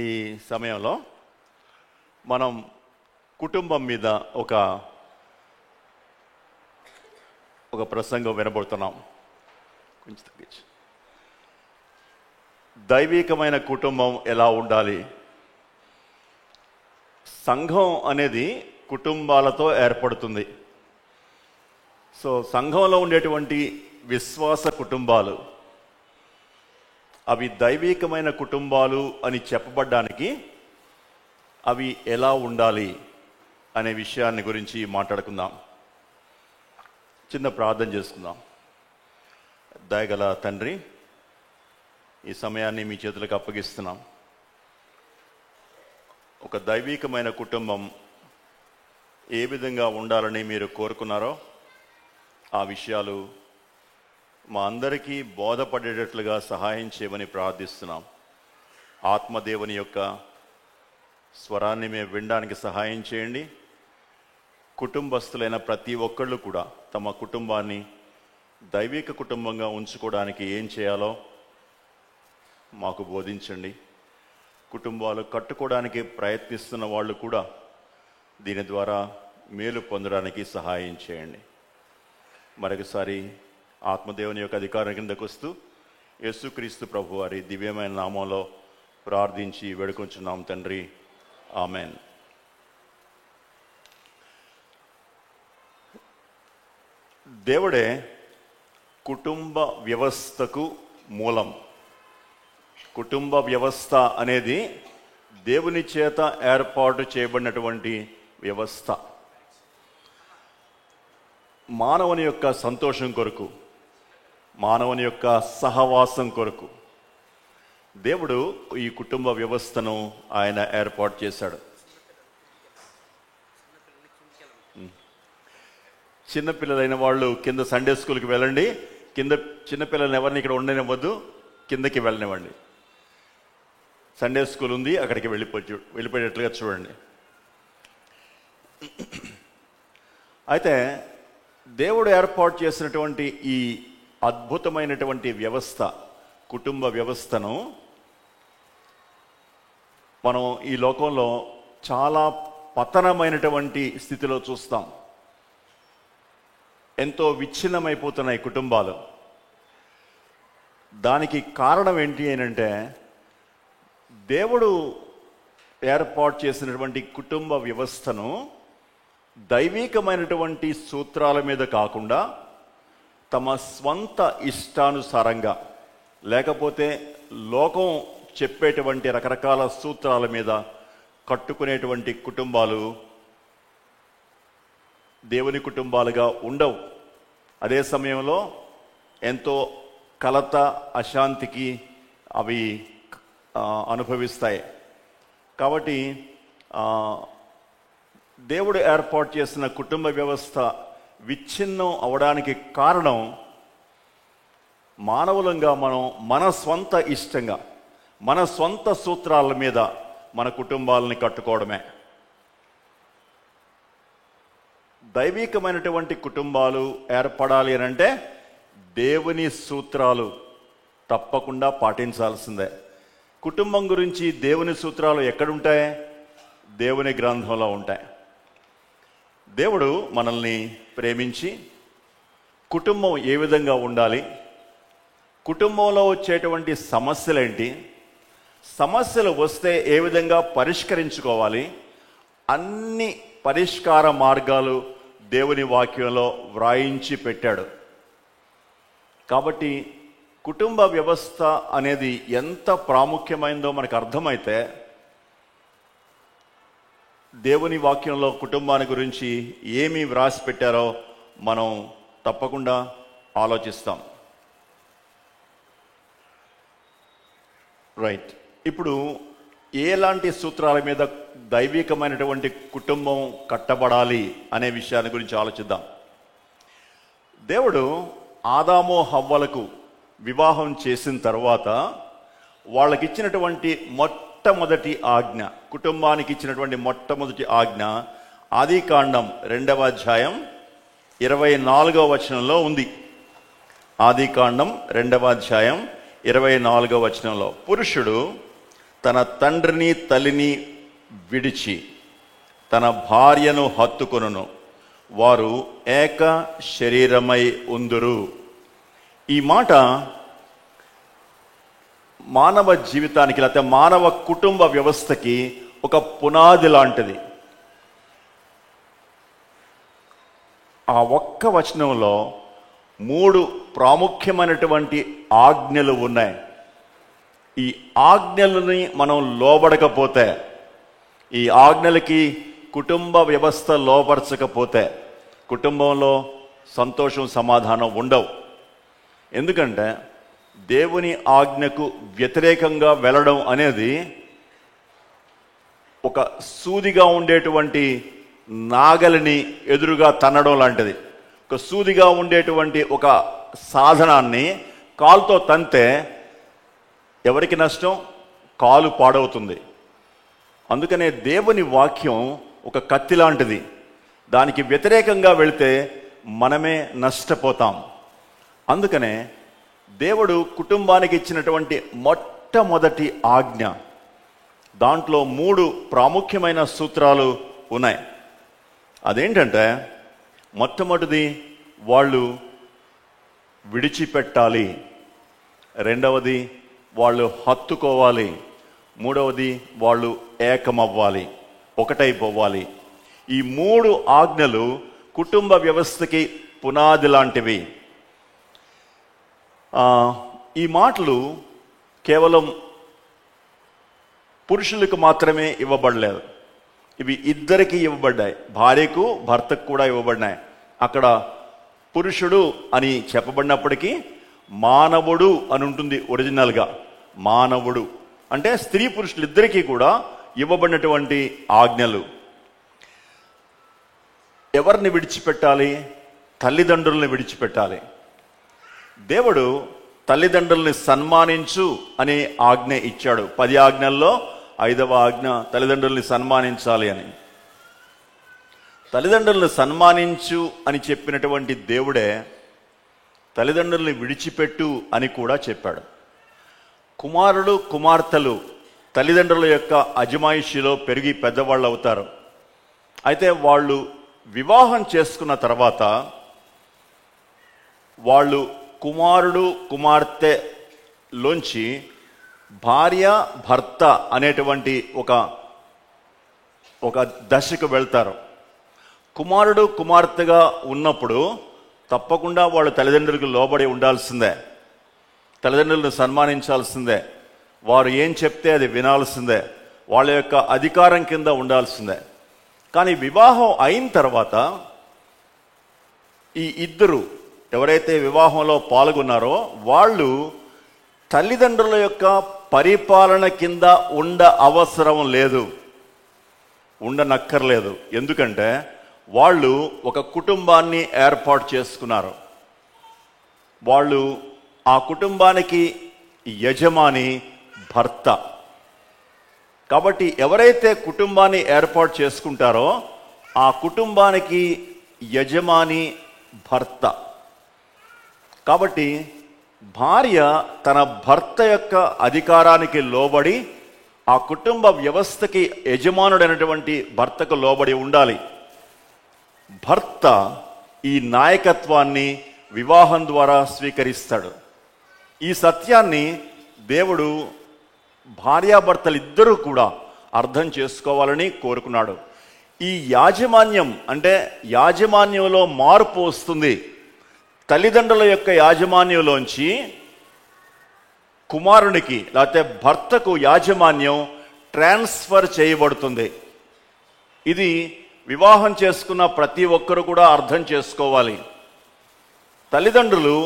ఈ సమయంలో మనం కుటుంబం మీద ఒక ప్రసంగం వినబడుతున్నాం. కొంచెం తగ్గించు. దైవికమైన కుటుంబం ఎలా ఉండాలి? సంఘం అనేది కుటుంబాలతో ఏర్పడుతుంది. సో సంఘంలో ఉండేటువంటి విశ్వాస కుటుంబాలు అవి దైవికమైన కుటుంబాలు అని చెప్పబడ్డానికి అవి ఎలా ఉండాలి అనే విషయాన్ని గురించి మాట్లాడుకుందాం. చిన్న ప్రార్థన చేసుకుందాం. దయగల తండ్రి, ఈ సమయాన్ని మీ చేతులకు అప్పగిస్తున్నాం. ఒక దైవికమైన కుటుంబం ఏ విధంగా ఉండాలని మీరు కోరుకున్నారో ఆ విషయాలు మా అందరికీ బోధపడేటట్లుగా సహాయం చేయమని ప్రార్థిస్తున్నాం. ఆత్మదేవుని యొక్క స్వరాన్ని మేము వినడానికి సహాయం చేయండి. కుటుంబస్తులైన ప్రతి ఒక్కళ్ళు కూడా తమ కుటుంబాన్ని దైవిక కుటుంబంగా ఉంచుకోవడానికి ఏం చేయాలో మాకు బోధించండి. కుటుంబాలు కట్టుకోవడానికి ప్రయత్నిస్తున్న వాళ్ళు కూడా దీని ద్వారా మేలు పొందడానికి సహాయం చేయండి. మరొకసారి ఆత్మదేవుని యొక్క అధికారం కిందకు వస్తూ యేసుక్రీస్తు ప్రభు వారి దివ్యమైన నామంలో ప్రార్థించి వేడుకొంచున్నాం తండ్రి, ఆమెన్. దేవుడే కుటుంబ వ్యవస్థకు మూలం. కుటుంబ వ్యవస్థ అనేది దేవుని చేత ఏర్పాటు చేయబడినటువంటి వ్యవస్థ. మానవుని యొక్క సంతోషం కొరకు, మానవుని యొక్క సహవాసం కొరకు దేవుడు ఈ కుటుంబ వ్యవస్థను ఆయన ఏర్పాటు చేశాడు. చిన్నపిల్లలైన వాళ్ళు కింద సండే స్కూల్కి వెళ్ళండి. కింద చిన్నపిల్లల్ని ఎవరిని ఇక్కడ ఉండనివ్వద్దు, కిందకి వెళ్ళనివ్వండి. సండే స్కూల్ ఉంది, అక్కడికి వెళ్ళిపోయేటట్లుగా చూడండి. అయితే దేవుడు ఏర్పాటు చేసినటువంటి ఈ అద్భుతమైనటువంటి వ్యవస్థ, కుటుంబ వ్యవస్థను మనం ఈ లోకంలో చాలా పతనమైనటువంటి స్థితిలో చూస్తాం. ఎంతో విచ్ఛిన్నమైపోతున్నాయి కుటుంబాలు. దానికి కారణం ఏంటి అంటే దేవుడు ఏర్పాటు చేసినటువంటి కుటుంబ వ్యవస్థను దైవికమైనటువంటి సూత్రాల మీద కాకుండా తమ స్వంత ఇష్టానుసారంగా, లేకపోతే లోకం చెప్పేటువంటి రకరకాల సూత్రాల మీద కట్టుకునేటువంటి కుటుంబాలు దేవుని కుటుంబాలుగా ఉండవు. అదే సమయంలో ఎంతో కలత, అశాంతికి అవి అనుభవిస్తాయి. కాబట్టి దేవుడు ఏర్పాటు చేసిన కుటుంబ వ్యవస్థ విచ్ఛిన్నం అవడానికి కారణం మానవులంగా మనం మన స్వంత ఇష్టంగా, మన స్వంత సూత్రాల మీద మన కుటుంబాలని కట్టుకోవడమే. దైవికమైనటువంటి కుటుంబాలు ఏర్పడాలి అని అంటే దేవుని సూత్రాలు తప్పకుండా పాటించాల్సిందే. కుటుంబం గురించి దేవుని సూత్రాలు ఎక్కడుంటాయి? దేవుని గ్రంథంలో ఉంటాయి. దేవుడు మనల్ని ప్రేమించి కుటుంబం ఏ విధంగా ఉండాలి, కుటుంబంలో వచ్చేటువంటి సమస్యలేంటి, సమస్యలు వస్తే ఏ విధంగా పరిష్కరించుకోవాలి, అన్ని పరిష్కార మార్గాలు దేవుని వాక్యంలో వ్రాయించి పెట్టాడు. కాబట్టి కుటుంబ వ్యవస్థ అనేది ఎంత ప్రాముఖ్యమైందో మనకు అర్థమైతే దేవుని వాక్యంలో కుటుంబాన్ని గురించి ఏమి వ్రాసి పెట్టారో మనం తప్పకుండా ఆలోచిస్తాం. రైట్. ఇప్పుడు ఎలాంటి సూత్రాల మీద దైవికమైనటువంటి కుటుంబం కట్టబడాలి అనే విషయాన్ని గురించి ఆలోచిద్దాం. దేవుడు ఆదాము హవ్వలకు వివాహం చేసిన తర్వాత వాళ్ళకి ఇచ్చినటువంటి మొట్టమొదటి ఆజ్ఞ, కుటుంబానికి ఇచ్చినటువంటి మొట్టమొదటి ఆజ్ఞ ఆదికాండం 2వ అధ్యాయం 24వ వచనంలో ఉంది. ఆదికాండం 2వ అధ్యాయం 24వ వచనంలో, పురుషుడు తన తండ్రిని తల్లిని విడిచి తన భార్యను హత్తుకొనును, వారు ఏక శరీరమై ఉందురు. ఈ మాట మానవ జీవితానికి, లేకపోతే మానవ కుటుంబ వ్యవస్థకి ఒక పునాది లాంటిది. ఆ ఒక్క వచనంలో 3 ప్రాముఖ్యమైనటువంటి ఆజ్ఞలు ఉన్నాయి. ఈ ఆజ్ఞలని మనం లోబడకపోతే, ఈ ఆజ్ఞలకి కుటుంబ వ్యవస్థ లోపరచకపోతే కుటుంబంలో సంతోషం సమాధానం ఉండవు. ఎందుకంటే దేవుని ఆజ్ఞకు వ్యతిరేకంగా వెళ్ళడం అనేది ఒక సూదిగా ఉండేటువంటి నాగలిని ఎదురుగా తన్నడం లాంటిది. ఒక సూదిగా ఉండేటువంటి ఒక సాధనాన్ని కాలుతో తంతే ఎవరికి నష్టం? కాలు పాడవుతుంది. అందుకనే దేవుని వాక్యం ఒక కత్తి లాంటిది. దానికి వ్యతిరేకంగా వెళితే మనమే నష్టపోతాం. అందుకనే దేవుడు కుటుంబానికి ఇచ్చినటువంటి మొట్టమొదటి ఆజ్ఞ, దాంట్లో 3 ప్రాముఖ్యమైన సూత్రాలు ఉన్నాయి. అదేంటంటే, మొట్టమొదటిది వాళ్ళు విడిచిపెట్టాలి, రెండవది వాళ్ళు హత్తుకోవాలి, మూడవది వాళ్ళు ఏకమవ్వాలి, ఒకటైపోవాలి. ఈ 3 ఆజ్ఞలు కుటుంబ వ్యవస్థకి పునాది లాంటివి. ఈ మాటలు కేవలం పురుషులకు మాత్రమే ఇవ్వబడలేదు, ఇవి ఇద్దరికి ఇవ్వబడ్డాయి. భార్యకు భర్తకు కూడా ఇవ్వబడినాయి. అక్కడ పురుషుడు అని చెప్పబడినప్పటికీ మానవుడు అని ఉంటుంది ఒరిజినల్గా. మానవుడు అంటే స్త్రీ పురుషులు ఇద్దరికీ కూడా ఇవ్వబడినటువంటి ఆజ్ఞలు. ఎవరిని విడిచిపెట్టాలి? తల్లిదండ్రుల్ని విడిచిపెట్టాలి. దేవుడు తల్లిదండ్రుల్ని సన్మానించు అనే ఆజ్ఞ ఇచ్చాడు. 10 ఆజ్ఞల్లో 5వ ఆజ్ఞ తల్లిదండ్రుల్ని సన్మానించాలి అని. తల్లిదండ్రులను సన్మానించు అని చెప్పినటువంటి దేవుడే తల్లిదండ్రుల్ని విడిచిపెట్టు అని కూడా చెప్పాడు. కుమారుడు కుమార్తెలు తల్లిదండ్రుల యొక్క అజమాయిషిలో పెరిగి పెద్దవాళ్ళు అవుతారు. అయితే వాళ్ళు వివాహం చేసుకున్న తర్వాత వాళ్ళు కుమారుడు కుమార్తెలోంచి భార్య భర్త అనేటువంటి ఒక దశకు వెళ్తారు. కుమారుడు కుమార్తెగా ఉన్నప్పుడు తప్పకుండా వాళ్ళు తల్లిదండ్రులకు లోబడి ఉండాల్సిందే, తల్లిదండ్రులను సన్మానించాల్సిందే, వారు ఏం చెప్తే అది వినాల్సిందే, వాళ్ళ యొక్క అధికారం కింద ఉండాల్సిందే. కానీ వివాహం అయిన తర్వాత ఈ ఇద్దరు ఎవరైతే వివాహంలో పాల్గొన్నారో వాళ్ళు తల్లిదండ్రుల యొక్క పరిపాలన కింద అవసరం లేదు, ఉండనక్కర్లేదు. ఎందుకంటే వాళ్ళు ఒక కుటుంబాన్ని ఏర్పాటు చేసుకున్నారు. వాళ్ళు ఆ కుటుంబానికి యజమాని భర్త. కాబట్టి ఎవరైతే కుటుంబాన్ని ఏర్పాటు చేసుకుంటారో ఆ కుటుంబానికి యజమాని భర్త. కాబట్టి భార్య తన భర్త యొక్క అధికారానికి లోబడి ఆ కుటుంబ వ్యవస్థకి యజమానుడైనటువంటి భర్తకు లోబడి ఉండాలి. భర్త ఈ నాయకత్వాన్ని వివాహం ద్వారా స్వీకరిస్తాడు. ఈ సత్యాన్ని దేవుడు భార్యాభర్తలు ఇద్దరూ కూడా అర్థం చేసుకోవాలని కోరుకున్నాడు. ఈ యాజమాన్యం అంటే యాజమాన్యంలో మార్పు వస్తుంది. తల్లిదండ్రుల యొక్క యాజమాన్యంలోంచి కుమారునికి లేకపోతే భర్తకు యాజమాన్యం ట్రాన్స్ఫర్ చేయబడుతుంది. ఇది వివాహం చేసుకున్న ప్రతి ఒక్కరు కూడా అర్థం చేసుకోవాలి. తల్లిదండ్రులు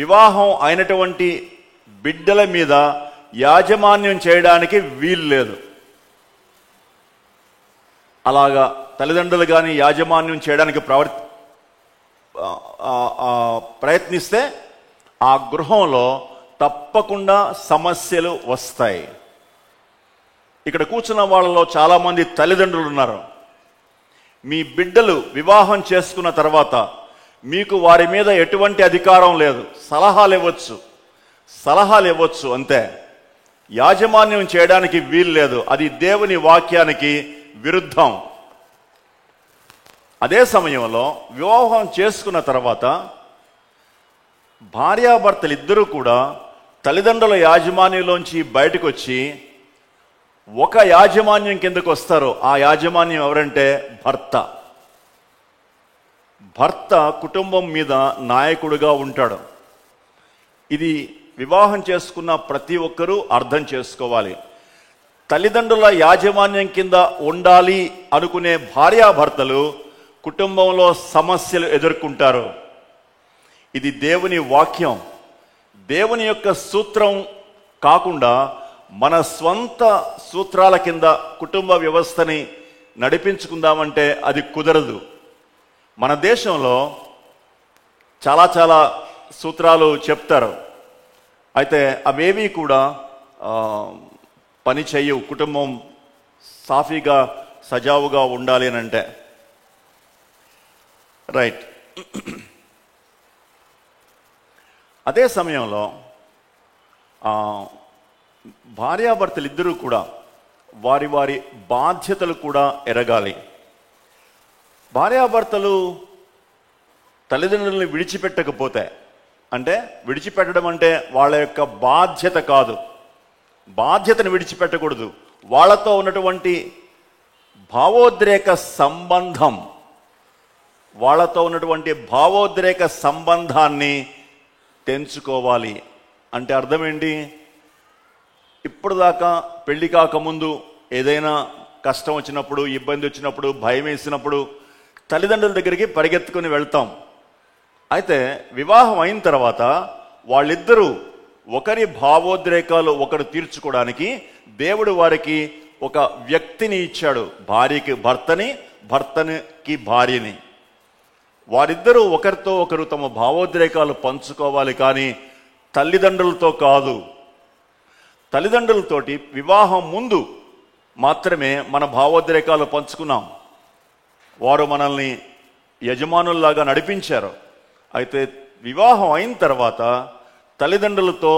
వివాహం అయినటువంటి బిడ్డల మీద యాజమాన్యం చేయడానికి వీలు లేదు. అలాగా తల్లిదండ్రులు కానీ యాజమాన్యం చేయడానికి ప్రయత్నిస్తే ఆ గృహంలో తప్పకుండా సమస్యలు వస్తాయి. ఇక్కడ కూర్చున్న వాళ్ళలో చాలామంది తల్లిదండ్రులు ఉన్నారు. మీ బిడ్డలు వివాహం చేసుకున్న తర్వాత మీకు వారి మీద ఎటువంటి అధికారం లేదు, సలహాలు ఇవ్వచ్చు అంతే. యాజమాన్యం చేయడానికి వీలు లేదు. అది దేవుని వాక్యానికి విరుద్ధం. అదే సమయంలో వివాహం చేసుకున్న తర్వాత భార్యాభర్తలు ఇద్దరూ కూడా తల్లిదండ్రుల యాజమాన్యంలోంచి బయటకు వచ్చి ఒక యాజమాన్యం కిందకు వస్తారు. ఆ యాజమాన్యం ఎవరంటే భర్త. భర్త కుటుంబం మీద నాయకుడిగా ఉంటాడు. ఇది వివాహం చేసుకున్న ప్రతి ఒక్కరూ అర్థం చేసుకోవాలి. తల్లిదండ్రుల యాజమాన్యం కింద ఉండాలి అనుకునే భార్యాభర్తలు కుటుంబంలో సమస్యలు ఎదుర్కొంటారు. ఇది దేవుని వాక్యం. దేవుని యొక్క సూత్రం కాకుండా మన స్వంత సూత్రాల కింద కుటుంబ వ్యవస్థని నడిపించుకుందామంటే అది కుదరదు. మన దేశంలో చాలా చాలా సూత్రాలు చెప్తారు. అయితే అవేవి కూడా పని చేయవు. కుటుంబం సాఫీగా సజావుగా ఉండాలి అని అంటే. రైట్. అదే సమయంలో భార్యాభర్తలు ఇద్దరూ కూడా వారి వారి బాధ్యతలు కూడా ఎరగాలి. భార్యాభర్తలు తల్లిదండ్రులను విడిచిపెట్టకపోతే, అంటే విడిచిపెట్టడం అంటే వాళ్ళ యొక్క బాధ్యత కాదు, బాధ్యతను విడిచిపెట్టకూడదు. వాళ్ళతో ఉన్నటువంటి భావోద్రేక సంబంధం, వాళ్ళతో ఉన్నటువంటి భావోద్రేక సంబంధాన్ని తెంచుకోవాలి. అంటే అర్థం ఏంటి? ఇప్పుడు దాకా పెళ్లి కాకముందు ఏదైనా కష్టం వచ్చినప్పుడు, ఇబ్బంది వచ్చినప్పుడు, భయం వేసినప్పుడు తల్లిదండ్రుల దగ్గరికి పరిగెత్తుకుని వెళ్తాం. అయితే వివాహం అయిన తర్వాత వాళ్ళిద్దరూ ఒకరి భావోద్రేకాలు ఒకరు తీర్చుకోవడానికి దేవుడు వారికి ఒక వ్యక్తిని ఇచ్చాడు. భార్యకి భర్తని, భర్తనికి భార్యని. వారిద్దరూ ఒకరితో ఒకరు తమ భావోద్రేకాలు పంచుకోవాలి, కానీ తల్లిదండ్రులతో కాదు. తల్లిదండ్రులతోటి వివాహం ముందు మాత్రమే మన భావోద్రేకాలు పంచుకున్నాం. వారు మనల్ని యజమానుల్లాగా నడిపించారు. అయితే వివాహం అయిన తర్వాత తల్లిదండ్రులతో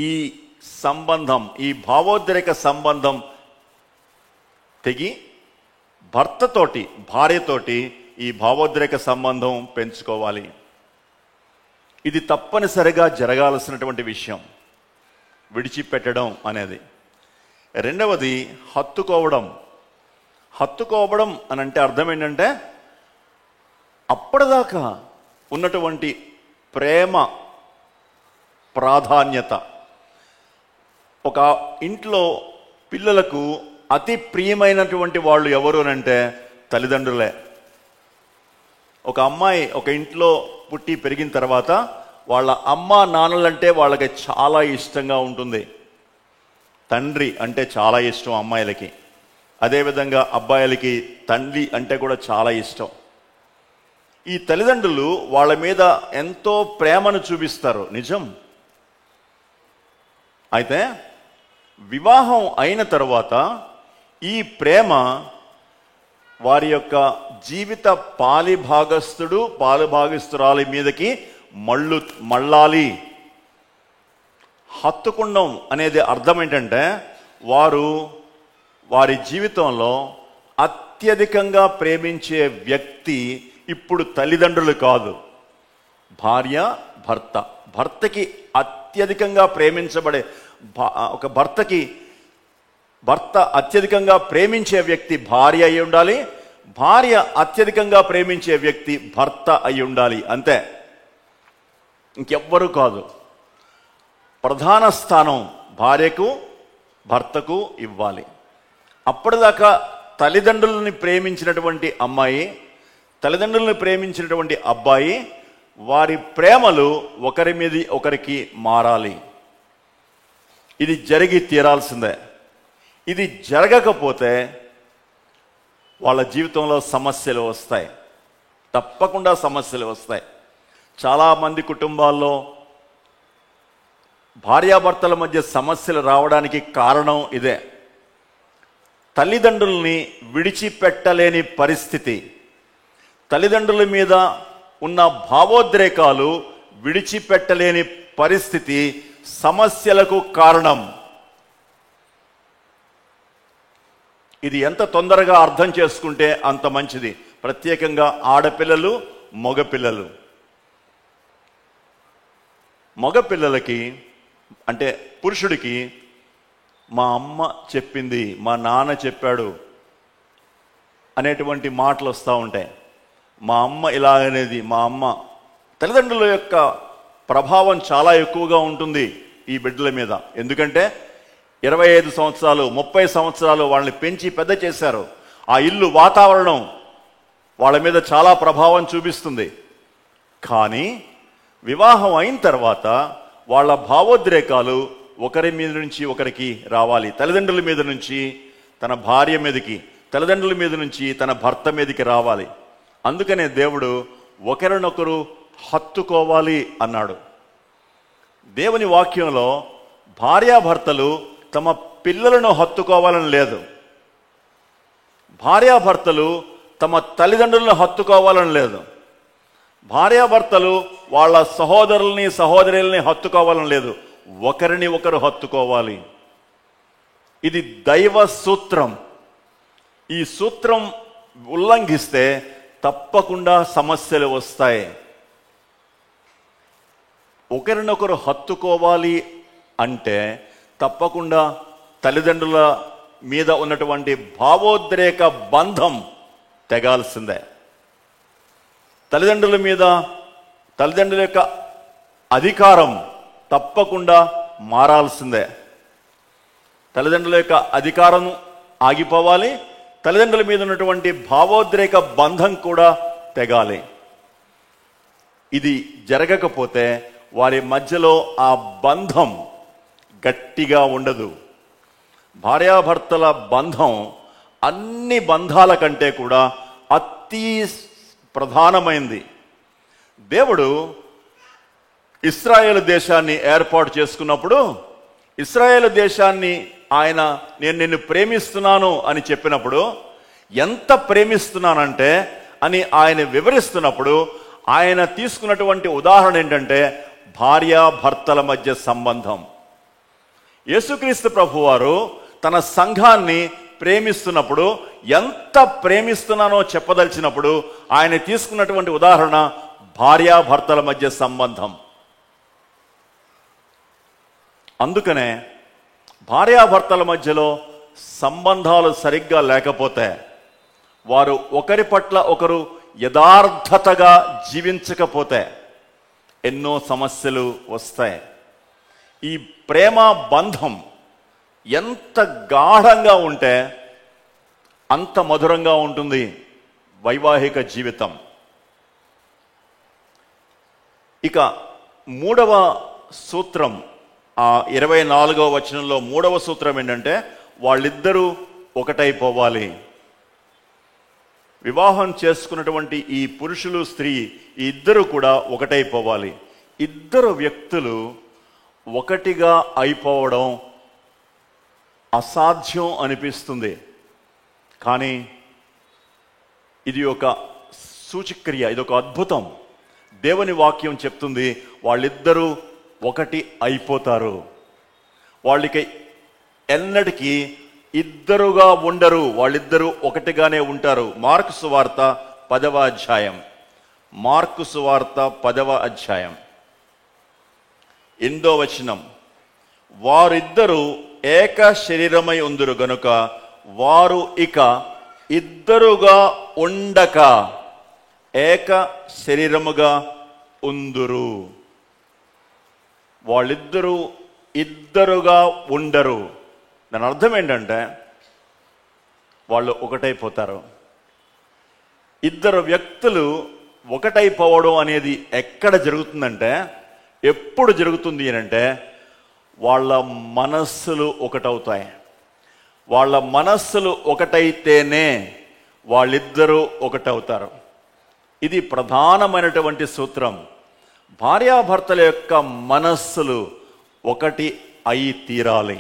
ఈ సంబంధం, ఈ భావోద్రేక సంబంధం తెగి భర్తతోటి, భార్యతోటి ఈ భావోద్రేక సంబంధం పెంచుకోవాలి. ఇది తప్పనిసరిగా జరగాల్సినటువంటి విషయం, విడిచిపెట్టడం అనేది. రెండవది హత్తుకోవడం. హత్తుకోవడం అని అంటే అర్థం ఏంటంటే అప్పటిదాకా ఉన్నటువంటి ప్రేమ ప్రాధాన్యత. ఒక ఇంట్లో పిల్లలకు అతి ప్రియమైనటువంటి వాళ్ళు ఎవరు అంటే తల్లిదండ్రులే. ఒక అమ్మాయి ఒక ఇంట్లో పుట్టి పెరిగిన తర్వాత వాళ్ళ అమ్మ నాన్నలంటే వాళ్ళకి చాలా ఇష్టంగా ఉంటుంది. తండ్రి అంటే చాలా ఇష్టం అమ్మాయిలకి. అదేవిధంగా అబ్బాయిలకి తండ్రి అంటే కూడా చాలా ఇష్టం. ఈ తల్లిదండ్రులు వాళ్ళ మీద ఎంతో ప్రేమను చూపిస్తారు, నిజం. అయితే వివాహం అయిన తర్వాత ఈ ప్రేమ వారి యొక్క జీవిత పాలిభాగస్థుడు, పాలిభాగస్తురాలి మీదకి మళ్ళాలి. హత్తుకుండం అనేది అర్థం ఏంటంటే వారు వారి జీవితంలో అత్యధికంగా ప్రేమించే వ్యక్తి ఇప్పుడు తల్లిదండ్రులు కాదు, భార్య, భర్త. భర్తకి అత్యధికంగా ప్రేమించబడే ఒక భర్త అత్యధికంగా ప్రేమించే వ్యక్తి భార్య అయి ఉండాలి. భార్య అత్యధికంగా ప్రేమించే వ్యక్తి భర్త అయి ఉండాలి. అంతే, ఇంకెవ్వరూ కాదు. ప్రధాన స్థానం భార్యకు, భర్తకు ఇవ్వాలి. అప్పటిదాకా తల్లిదండ్రులని ప్రేమించినటువంటి అమ్మాయి, తల్లిదండ్రులను ప్రేమించినటువంటి అబ్బాయి, వారి ప్రేమలు ఒకరి మీద ఒకరికి మారాలి. ఇది జరిగి తీరాల్సిందే. ఇది జరగకపోతే వాళ్ళ జీవితంలో సమస్యలు వస్తాయి, తప్పకుండా సమస్యలు వస్తాయి. చాలామంది కుటుంబాల్లో భార్యాభర్తల మధ్య సమస్యలు రావడానికి కారణం ఇదే. తల్లిదండ్రుల్ని విడిచిపెట్టలేని పరిస్థితి, తల్లిదండ్రుల మీద ఉన్న భావోద్రేకాలు విడిచిపెట్టలేని పరిస్థితి సమస్యలకు కారణం. ఇది ఎంత తొందరగా అర్థం చేసుకుంటే అంత మంచిది. ప్రత్యేకంగా ఆడపిల్లలు, మగపిల్లలు. మగపిల్లలకి అంటే పురుషుడికి మా అమ్మ చెప్పింది, మా నాన్న చెప్పాడు అనేటువంటి మాటలు వస్తూ ఉంటాయి. మా అమ్మ ఇలా అనేది, మా అమ్మ. తల్లిదండ్రుల యొక్క ప్రభావం చాలా ఎక్కువగా ఉంటుంది ఈ బిడ్డల మీద. ఎందుకంటే 25 సంవత్సరాలు 30 సంవత్సరాలు వాళ్ళని పెంచి పెద్ద చేశారు. ఆ ఇల్లు వాతావరణం వాళ్ళ మీద చాలా ప్రభావం చూపిస్తుంది. కానీ వివాహం అయిన తర్వాత వాళ్ళ భావోద్రేకాలు ఒకరి మీద నుంచి ఒకరికి రావాలి. తల్లిదండ్రుల మీద నుంచి తన భార్య మీదకి, తల్లిదండ్రుల మీద నుంచి తన భర్త మీదకి రావాలి. అందుకనే దేవుడు ఒకరినొకరు హత్తుకోవాలి అన్నాడు. దేవుని వాక్యంలో భార్యాభర్తలు తమ పిల్లలను హత్తుకోవాలని లేదు. భార్యాభర్తలు తమ తల్లిదండ్రులను హత్తుకోవాలని లేదు. భార్యాభర్తలు వాళ్ళ సహోదరుల్ని సహోదరుల్ని హత్తుకోవాలని లేదు. ఒకరిని ఒకరు హత్తుకోవాలి. ఇది దైవ సూత్రం. ఈ సూత్రం ఉల్లంఘిస్తే తప్పకుండా సమస్యలు వస్తాయి. ఒకరినొకరు హత్తుకోవాలి అంటే తప్పకుండా తల్లిదండ్రుల మీద ఉన్నటువంటి భావోద్రేక బంధం తెగాల్సిందే. తల్లిదండ్రుల మీద తల్లిదండ్రుల యొక్క అధికారం తప్పకుండా మారాల్సిందే. తల్లిదండ్రుల యొక్క అధికారం ఆగిపోవాలి. తల్లిదండ్రుల మీద ఉన్నటువంటి భావోద్రేక బంధం కూడా తెగాలి. ఇది జరగకపోతే వారి మధ్యలో ఆ బంధం గట్టిగా ఉండదు. భార్యాభర్తల బంధం అన్ని బంధాల కంటే కూడా అతి ప్రధానమైంది. దేవుడు ఇశ్రాయేలు దేశాన్ని ఏర్పాటు చేసుకున్నప్పుడు ఇశ్రాయేలు దేశాన్ని ఆయన నేను నిన్ను ప్రేమిస్తున్నాను అని చెప్పినప్పుడు ఎంత ప్రేమిస్తున్నానంటే అని ఆయన వివరిస్తున్నప్పుడు ఆయన తీసుకున్నటువంటి ఉదాహరణ ఏంటంటే భార్యాభర్తల మధ్య సంబంధం. యేసుక్రీస్తు ప్రభువారు తన సంఘాన్ని ప్రేమిస్తున్నప్పుడు ఎంత ప్రేమిస్తున్నానో చెప్పదలిచినప్పుడు ఆయన తీసుకున్నటువంటి ఉదాహరణ భార్యాభర్తల మధ్య సంబంధం. అందుకనే భార్యాభర్తల మధ్యలో సంబంధాలు సరిగ్గా లేకపోతే, వారు ఒకరి పట్ల ఒకరు యథార్థతగా జీవించకపోతే ఎన్నో సమస్యలు వస్తాయి. ఈ ప్రేమ బంధం ఎంత గాఢంగా ఉంటే అంత మధురంగా ఉంటుంది వైవాహిక జీవితం. ఇక మూడవ సూత్రం, ఆ 24వ వచనంలో మూడవ సూత్రం ఏంటంటే వాళ్ళిద్దరూ ఒకటైపోవాలి. వివాహం చేసుకున్నటువంటి ఈ పురుషులు స్త్రీ ఈ ఇద్దరు కూడా ఒకటైపోవాలి. ఇద్దరు వ్యక్తులు ఒకటిగా అయిపోవడం అసాధ్యం అనిపిస్తుంది. కానీ ఇది ఒక సూచక్రియ, ఇది ఒక అద్భుతం. దేవుని వాక్యం చెప్తుంది వాళ్ళిద్దరూ ఒకటి అయిపోతారు. వాళ్ళకి ఎన్నటికీ ఇద్దరుగా ఉండరు, వాళ్ళిద్దరూ ఒకటిగానే ఉంటారు. మార్కు సువార్త 10వ అధ్యాయం, మార్కు సువార్త 10వ అధ్యాయం 8వ వచనం, వారిద్దరూ ఏక శరీరమై ఉందురు గనుక వారు ఇక ఇద్దరుగా ఉండక ఏక శరీరముగా ఉందురు. వాళ్ళిద్దరూ ఇద్దరుగా ఉండరు. దాని అర్థం ఏంటంటే వాళ్ళు ఒకటైపోతారు. ఇద్దరు వ్యక్తులు ఒకటైపోవడం అనేది ఎక్కడ జరుగుతుందంటే, ఎప్పుడు జరుగుతుంది అంటే వాళ్ళ మనస్సులు ఒకటవుతాయి. వాళ్ళ మనస్సులు ఒకటైతేనే వాళ్ళిద్దరూ ఒకటవుతారు. ఇది ప్రధానమైనటువంటి సూత్రం. భార్యాభర్తల యొక్క మనస్సులు ఒకటి అయి తీరాలి.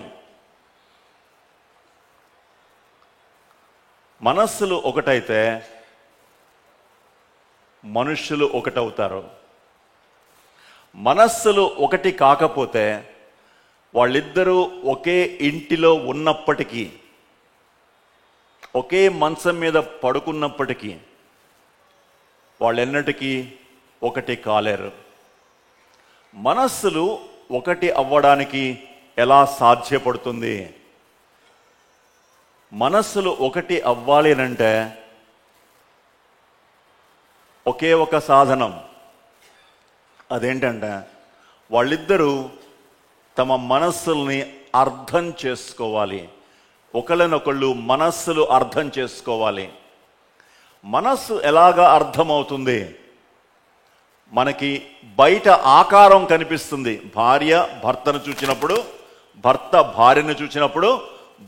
మనస్సులు ఒకటైతే మనుష్యులు ఒకటవుతారు. మనస్సులు ఒకటి కాకపోతే వాళ్ళిద్దరూ ఒకే ఇంటిలో ఉన్నప్పటికీ ఒకే మంచం మీద పడుకున్నప్పటికీ వాళ్ళెన్నటికీ ఒకటి కాలేరు. మనస్సులు ఒకటి అవ్వడానికి ఎలా సాధ్యపడుతుంది? మనస్సులు ఒకటి అవ్వాలి అంటే ఒకే ఒక సాధనం. అదేంటంటే వాళ్ళిద్దరూ తమ మనస్సుల్ని అర్థం చేసుకోవాలి. ఒకళ్ళనొకళ్ళు మనస్సులు అర్థం చేసుకోవాలి. మనస్సు ఎలాగా అర్థమవుతుంది? మనకి బయట ఆకారం కనిపిస్తుంది. భార్య భర్తను చూచినప్పుడు, భర్త భార్యను చూచినప్పుడు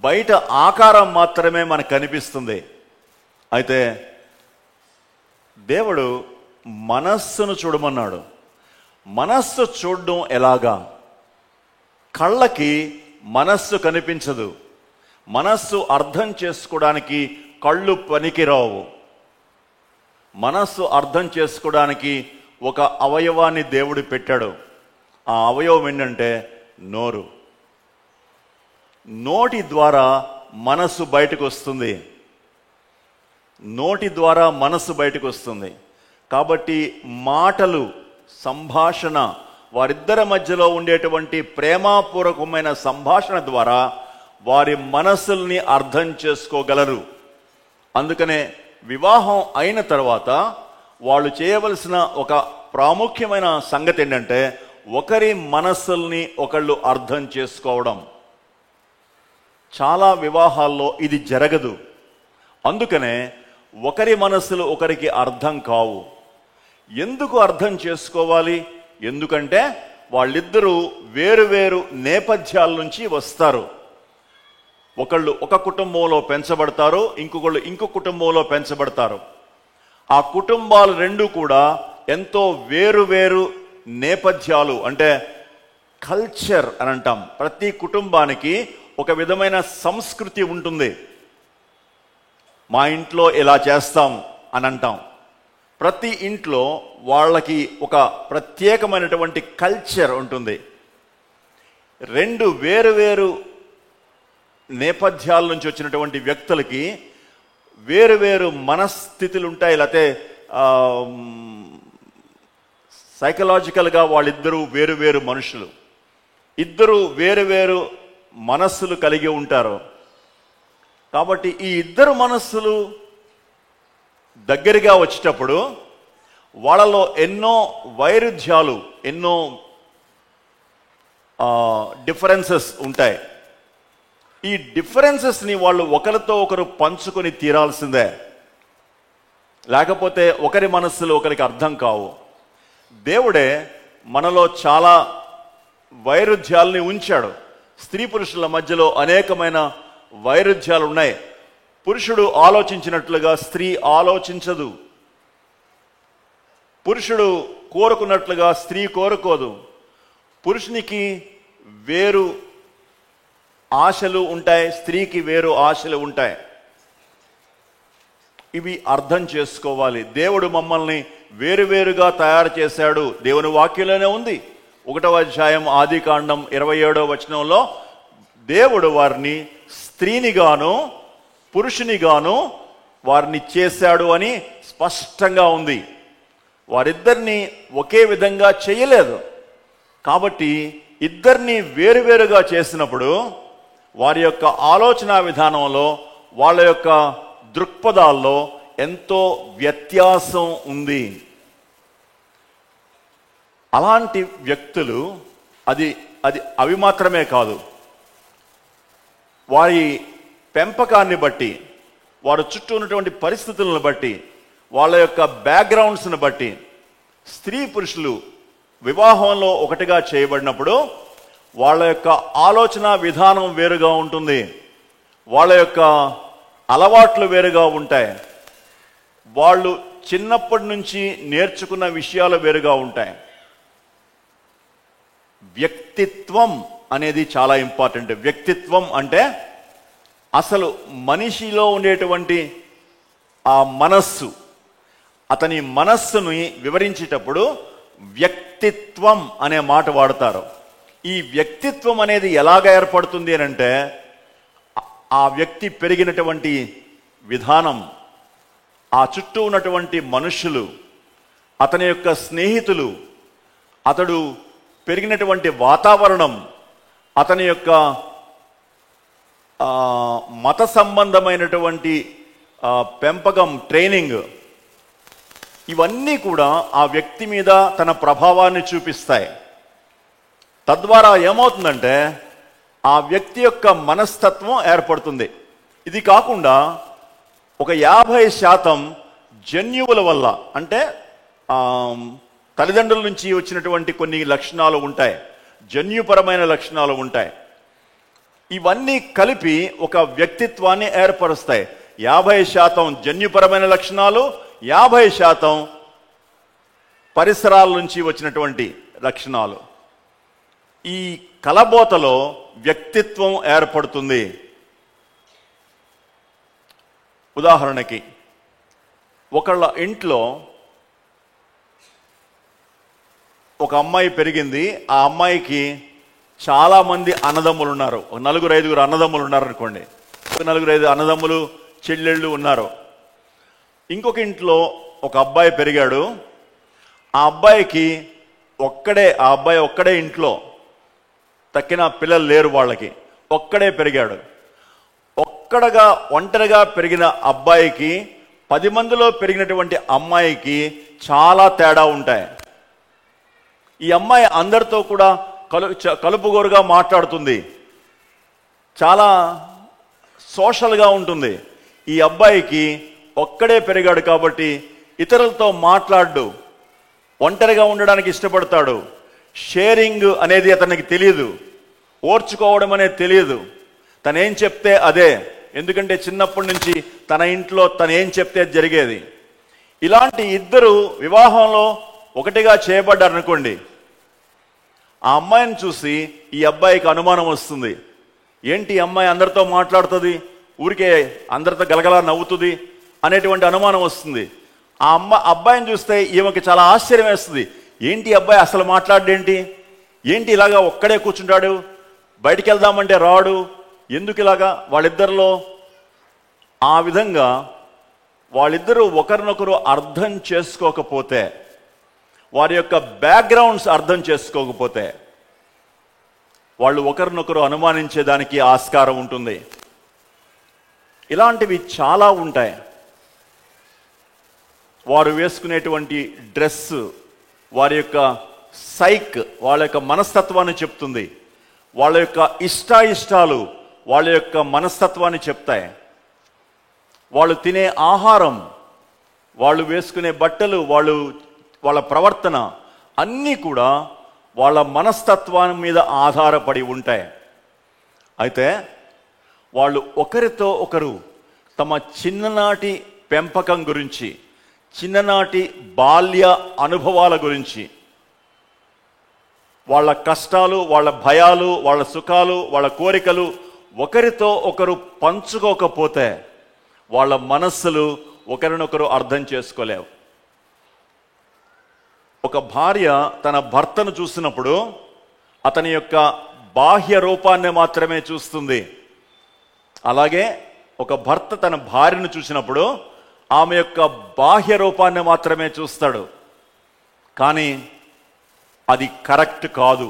బయట ఆకారం మాత్రమే మనకు కనిపిస్తుంది. అయితే దేవుడు మనస్సును చూడమన్నాడు. మనస్సు చూడడం ఎలాగా? కళ్ళకి మనస్సు కనిపించదు. మనస్సు అర్థం చేసుకోవడానికి కళ్ళు పనికిరావు. మనస్సు అర్థం చేసుకోవడానికి ఒక అవయవాన్ని దేవుడు పెట్టాడు. ఆ అవయవం ఏంటంటే నోరు. నోటి ద్వారా మనస్సు బయటకు వస్తుంది. నోటి ద్వారా మనస్సు బయటకు వస్తుంది. కాబట్టి మాటలు, సంభాషణ, వారిద్దరి మధ్యలో ఉండేటువంటి ప్రేమపూర్వకమైన సంభాషణ ద్వారా వారి మనస్సుల్ని అర్థం చేసుకోగలరు. అందుకనే వివాహం అయిన తర్వాత వాళ్ళు చేయవలసిన ఒక ప్రాముఖ్యమైన సంగతి ఏంటంటే ఒకరి మనస్సుల్ని ఒకళ్ళు అర్థం చేసుకోవడం. చాలా వివాహాల్లో ఇది జరగదు. అందుకనే ఒకరి మనస్సులు ఒకరికి అర్థం కావు. ఎందుకు అర్థం చేసుకోవాలి? ఎందుకంటే వాళ్ళిద్దరూ వేరు నేపథ్యాల నుంచి వస్తారు. ఒకళ్ళు ఒక కుటుంబంలో పెంచబడతారు, ఇంకొకళ్ళు ఇంకో కుటుంబంలో పెంచబడతారు. ఆ కుటుంబాలు రెండు కూడా ఎంతో వేరు నేపథ్యాలు, అంటే కల్చర్ అని అంటాం. ప్రతి కుటుంబానికి ఒక విధమైన సంస్కృతి ఉంటుంది. మా ఇంట్లో ఇలా చేస్తాం అని అంటాం. ప్రతి ఇంట్లో వాళ్ళకి ఒక ప్రత్యేకమైనటువంటి కల్చర్ ఉంటుంది. రెండు వేరు నేపథ్యాల నుంచి వచ్చినటువంటి వ్యక్తులకి వేరు మనస్థితులు ఉంటాయి. లేకపోతే సైకలాజికల్గా వాళ్ళిద్దరూ వేరు మనుషులు. ఇద్దరు వేరు మనస్సులు కలిగి ఉంటారు. కాబట్టి ఈ ఇద్దరు మనస్సులు దగ్గరగా వచ్చేటప్పుడు వాళ్ళలో ఎన్నో వైరుధ్యాలు, ఎన్నో డిఫరెన్సెస్ ఉంటాయి. ఈ డిఫరెన్సెస్ని వాళ్ళు ఒకరితో ఒకరు పంచుకొని తీరాల్సిందే. లేకపోతే ఒకరి మనస్సులు ఒకరికి అర్థం కావు. దేవుడే మనలో చాలా వైరుధ్యాలని ఉంచాడు. స్త్రీ పురుషుల మధ్యలో అనేకమైన వైరుధ్యాలు ఉన్నాయి. పురుషుడు ఆలోచించినట్లుగా స్త్రీ ఆలోచించదు. పురుషుడు కోరుకున్నట్లుగా స్త్రీ కోరుకోదు. పురుషునికి వేరు ఆశలు ఉంటాయి, స్త్రీకి వేరు ఆశలు ఉంటాయి. ఇవి అర్థం చేసుకోవాలి. దేవుడు మమ్మల్ని వేరుగా తయారు చేశాడు. దేవుని వాక్యంలోనే ఉంది. 1వ అధ్యాయం ఆదికాండం 27వ వచనంలో దేవుడు వారిని స్త్రీనిగాను పురుషునిగాను వారిని చేశాడు అని స్పష్టంగా ఉంది. వారిద్దరిని ఒకే విధంగా చేయలేదు. కాబట్టి ఇద్దరిని వేరుగా చేసినప్పుడు వారి యొక్క ఆలోచన విధానంలో, వాళ్ళ యొక్క దృక్పథాల్లో ఎంతో వ్యత్యాసం ఉంది. అలాంటి వ్యక్తులు అవి మాత్రమే కాదు, వారి పెంపకాన్ని బట్టి, వారి చుట్టూ ఉన్నటువంటి పరిస్థితులను బట్టి, వాళ్ళ యొక్క బ్యాక్గ్రౌండ్స్ని బట్టి స్త్రీ పురుషులు వివాహంలో ఒకటిగా చేయబడినప్పుడు వాళ్ళ యొక్క ఆలోచన విధానం వేరుగా ఉంటుంది. వాళ్ళ యొక్క అలవాట్లు వేరుగా ఉంటాయి. వాళ్ళు చిన్నప్పటి నుంచి నేర్చుకున్న విషయాలు వేరుగా ఉంటాయి. వ్యక్తిత్వం అనేది చాలా ఇంపార్టెంట్. వ్యక్తిత్వం అంటే అసలు మనిషిలో ఉండేటువంటి ఆ మనస్సు, అతని మనస్సుని వివరించేటప్పుడు వ్యక్తిత్వం అనే మాట వాడతారు. ఈ వ్యక్తిత్వం అనేది ఎలాగ ఏర్పడుతుంది అని అంటే ఆ వ్యక్తి పెరిగినటువంటి విధానం, ఆ చుట్టూ ఉన్నటువంటి మనుషులు, అతని యొక్క స్నేహితులు, అతడు పెరిగినటువంటి వాతావరణం, అతని యొక్క మత సంబంధమైనటువంటి పెంపకం, ట్రైనింగ్, ఇవన్నీ కూడా ఆ వ్యక్తి మీద తన ప్రభావాన్ని చూపిస్తాయి. తద్వారా ఏమవుతుందంటే ఆ వ్యక్తి యొక్క మనస్తత్వం ఏర్పడుతుంది. ఇది కాకుండా ఒక 50% జన్యువుల వల్ల, అంటే తల్లిదండ్రుల నుంచి వచ్చినటువంటి కొన్ని లక్షణాలు ఉంటాయి, జన్యుపరమైన లక్షణాలు ఉంటాయి. ఇవన్నీ కలిపి ఒక వ్యక్తిత్వాన్ని ఏర్పరుస్తాయి. 50% జన్యుపరమైన లక్షణాలు, 50% పరిసరాల నుంచి వచ్చినటువంటి లక్షణాలు. ఈ కలబోతలో వ్యక్తిత్వం ఏర్పడుతుంది. ఉదాహరణకి ఒకళ్ళ ఇంట్లో ఒక అమ్మాయి పెరిగింది. ఆ అమ్మాయికి చాలామంది అన్నదమ్ములు ఉన్నారు. 4-5 అన్నదమ్ములు ఉన్నారు అనుకోండి. 4-5 అన్నదమ్ములు, చెల్లెళ్ళు ఉన్నారు. ఇంకొక ఇంట్లో ఒక అబ్బాయి పెరిగాడు. ఆ అబ్బాయి ఒక్కడే ఇంట్లో, తక్కిన పిల్లలు లేరు వాళ్ళకి, ఒక్కడే పెరిగాడు. ఒంటరిగా పెరిగిన అబ్బాయికి 10 మందిలో పెరిగినటువంటి అమ్మాయికి చాలా తేడా ఉంటాయి. ఈ అమ్మాయి అందరితో కూడా కలుపుగోరుగా మాట్లాడుతుంది, చాలా సోషల్గా ఉంటుంది. ఈ అబ్బాయికి ఒక్కడే పెరిగాడు కాబట్టి ఇతరులతో మాట్లాడు, ఒంటరిగా ఉండడానికి ఇష్టపడతాడు. షేరింగ్ అనేది అతనికి తెలియదు, ఓర్చుకోవడం అనేది తెలియదు. తనేం చెప్తే అదే, ఎందుకంటే చిన్నప్పటి నుంచి తన ఇంట్లో తను ఏం చెప్తే జరిగేది. ఇలాంటి ఇద్దరు వివాహంలో ఒకటిగా చేయబడ్డారు అనుకోండి. ఆ అమ్మాయిని చూసి ఈ అబ్బాయికి అనుమానం వస్తుంది. ఏంటి ఈ అమ్మాయి అందరితో మాట్లాడుతుంది, ఊరికే అందరితో గలగలా నవ్వుతుంది అనేటువంటి అనుమానం వస్తుంది. ఆ అబ్బాయిని చూస్తే ఈమెకి చాలా ఆశ్చర్యం వేస్తుంది. ఏంటి అబ్బాయి అసలు మాట్లాడేంటి, ఏంటి ఇలాగా ఒక్కడే కూర్చుంటాడు, బయటికి వెళ్దామంటే రాడు, ఎందుకు ఇలాగా? వాళ్ళిద్దరిలో ఆ విధంగా వాళ్ళిద్దరూ ఒకరినొకరు అర్థం చేసుకోకపోతే, వారి యొక్క బ్యాక్గ్రౌండ్స్ అర్థం చేసుకోకపోతే వాళ్ళు ఒకరినొకరు అనుమానించేదానికి ఆస్కారం ఉంటుంది. ఇలాంటివి చాలా ఉంటాయి. వారు వేసుకునేటువంటి డ్రెస్, వారి యొక్క సైక్, వాళ్ళ యొక్క మనస్తత్వాన్ని చెప్తుంది. వాళ్ళ యొక్క ఇష్టాయిష్టాలు వాళ్ళ యొక్క మనస్తత్వాన్ని చెప్తాయి. వాళ్ళు తినే ఆహారం, వాళ్ళు వేసుకునే బట్టలు, వాళ్ళ ప్రవర్తన అన్నీ కూడా వాళ్ళ మనస్తత్వాన్ని మీద ఆధారపడి ఉంటాయి. అయితే వాళ్ళు ఒకరితో ఒకరు తమ చిన్ననాటి పెంపకం గురించి, చిన్ననాటి బాల్య అనుభవాల గురించి, వాళ్ళ కష్టాలు, వాళ్ళ భయాలు, వాళ్ళ సుఖాలు, వాళ్ళ కోరికలు ఒకరితో ఒకరు పంచుకోకపోతే వాళ్ళ మనస్సులు ఒకరినొకరు అర్థం చేసుకోలేవు. ఒక భార్య తన భర్తను చూసినప్పుడు అతని యొక్క బాహ్య రూపాన్ని మాత్రమే చూస్తుంది. అలాగే ఒక భర్త తన భార్యను చూసినప్పుడు ఆమె యొక్క బాహ్య రూపాన్ని మాత్రమే చూస్తాడు. కానీ అది కరెక్ట్ కాదు.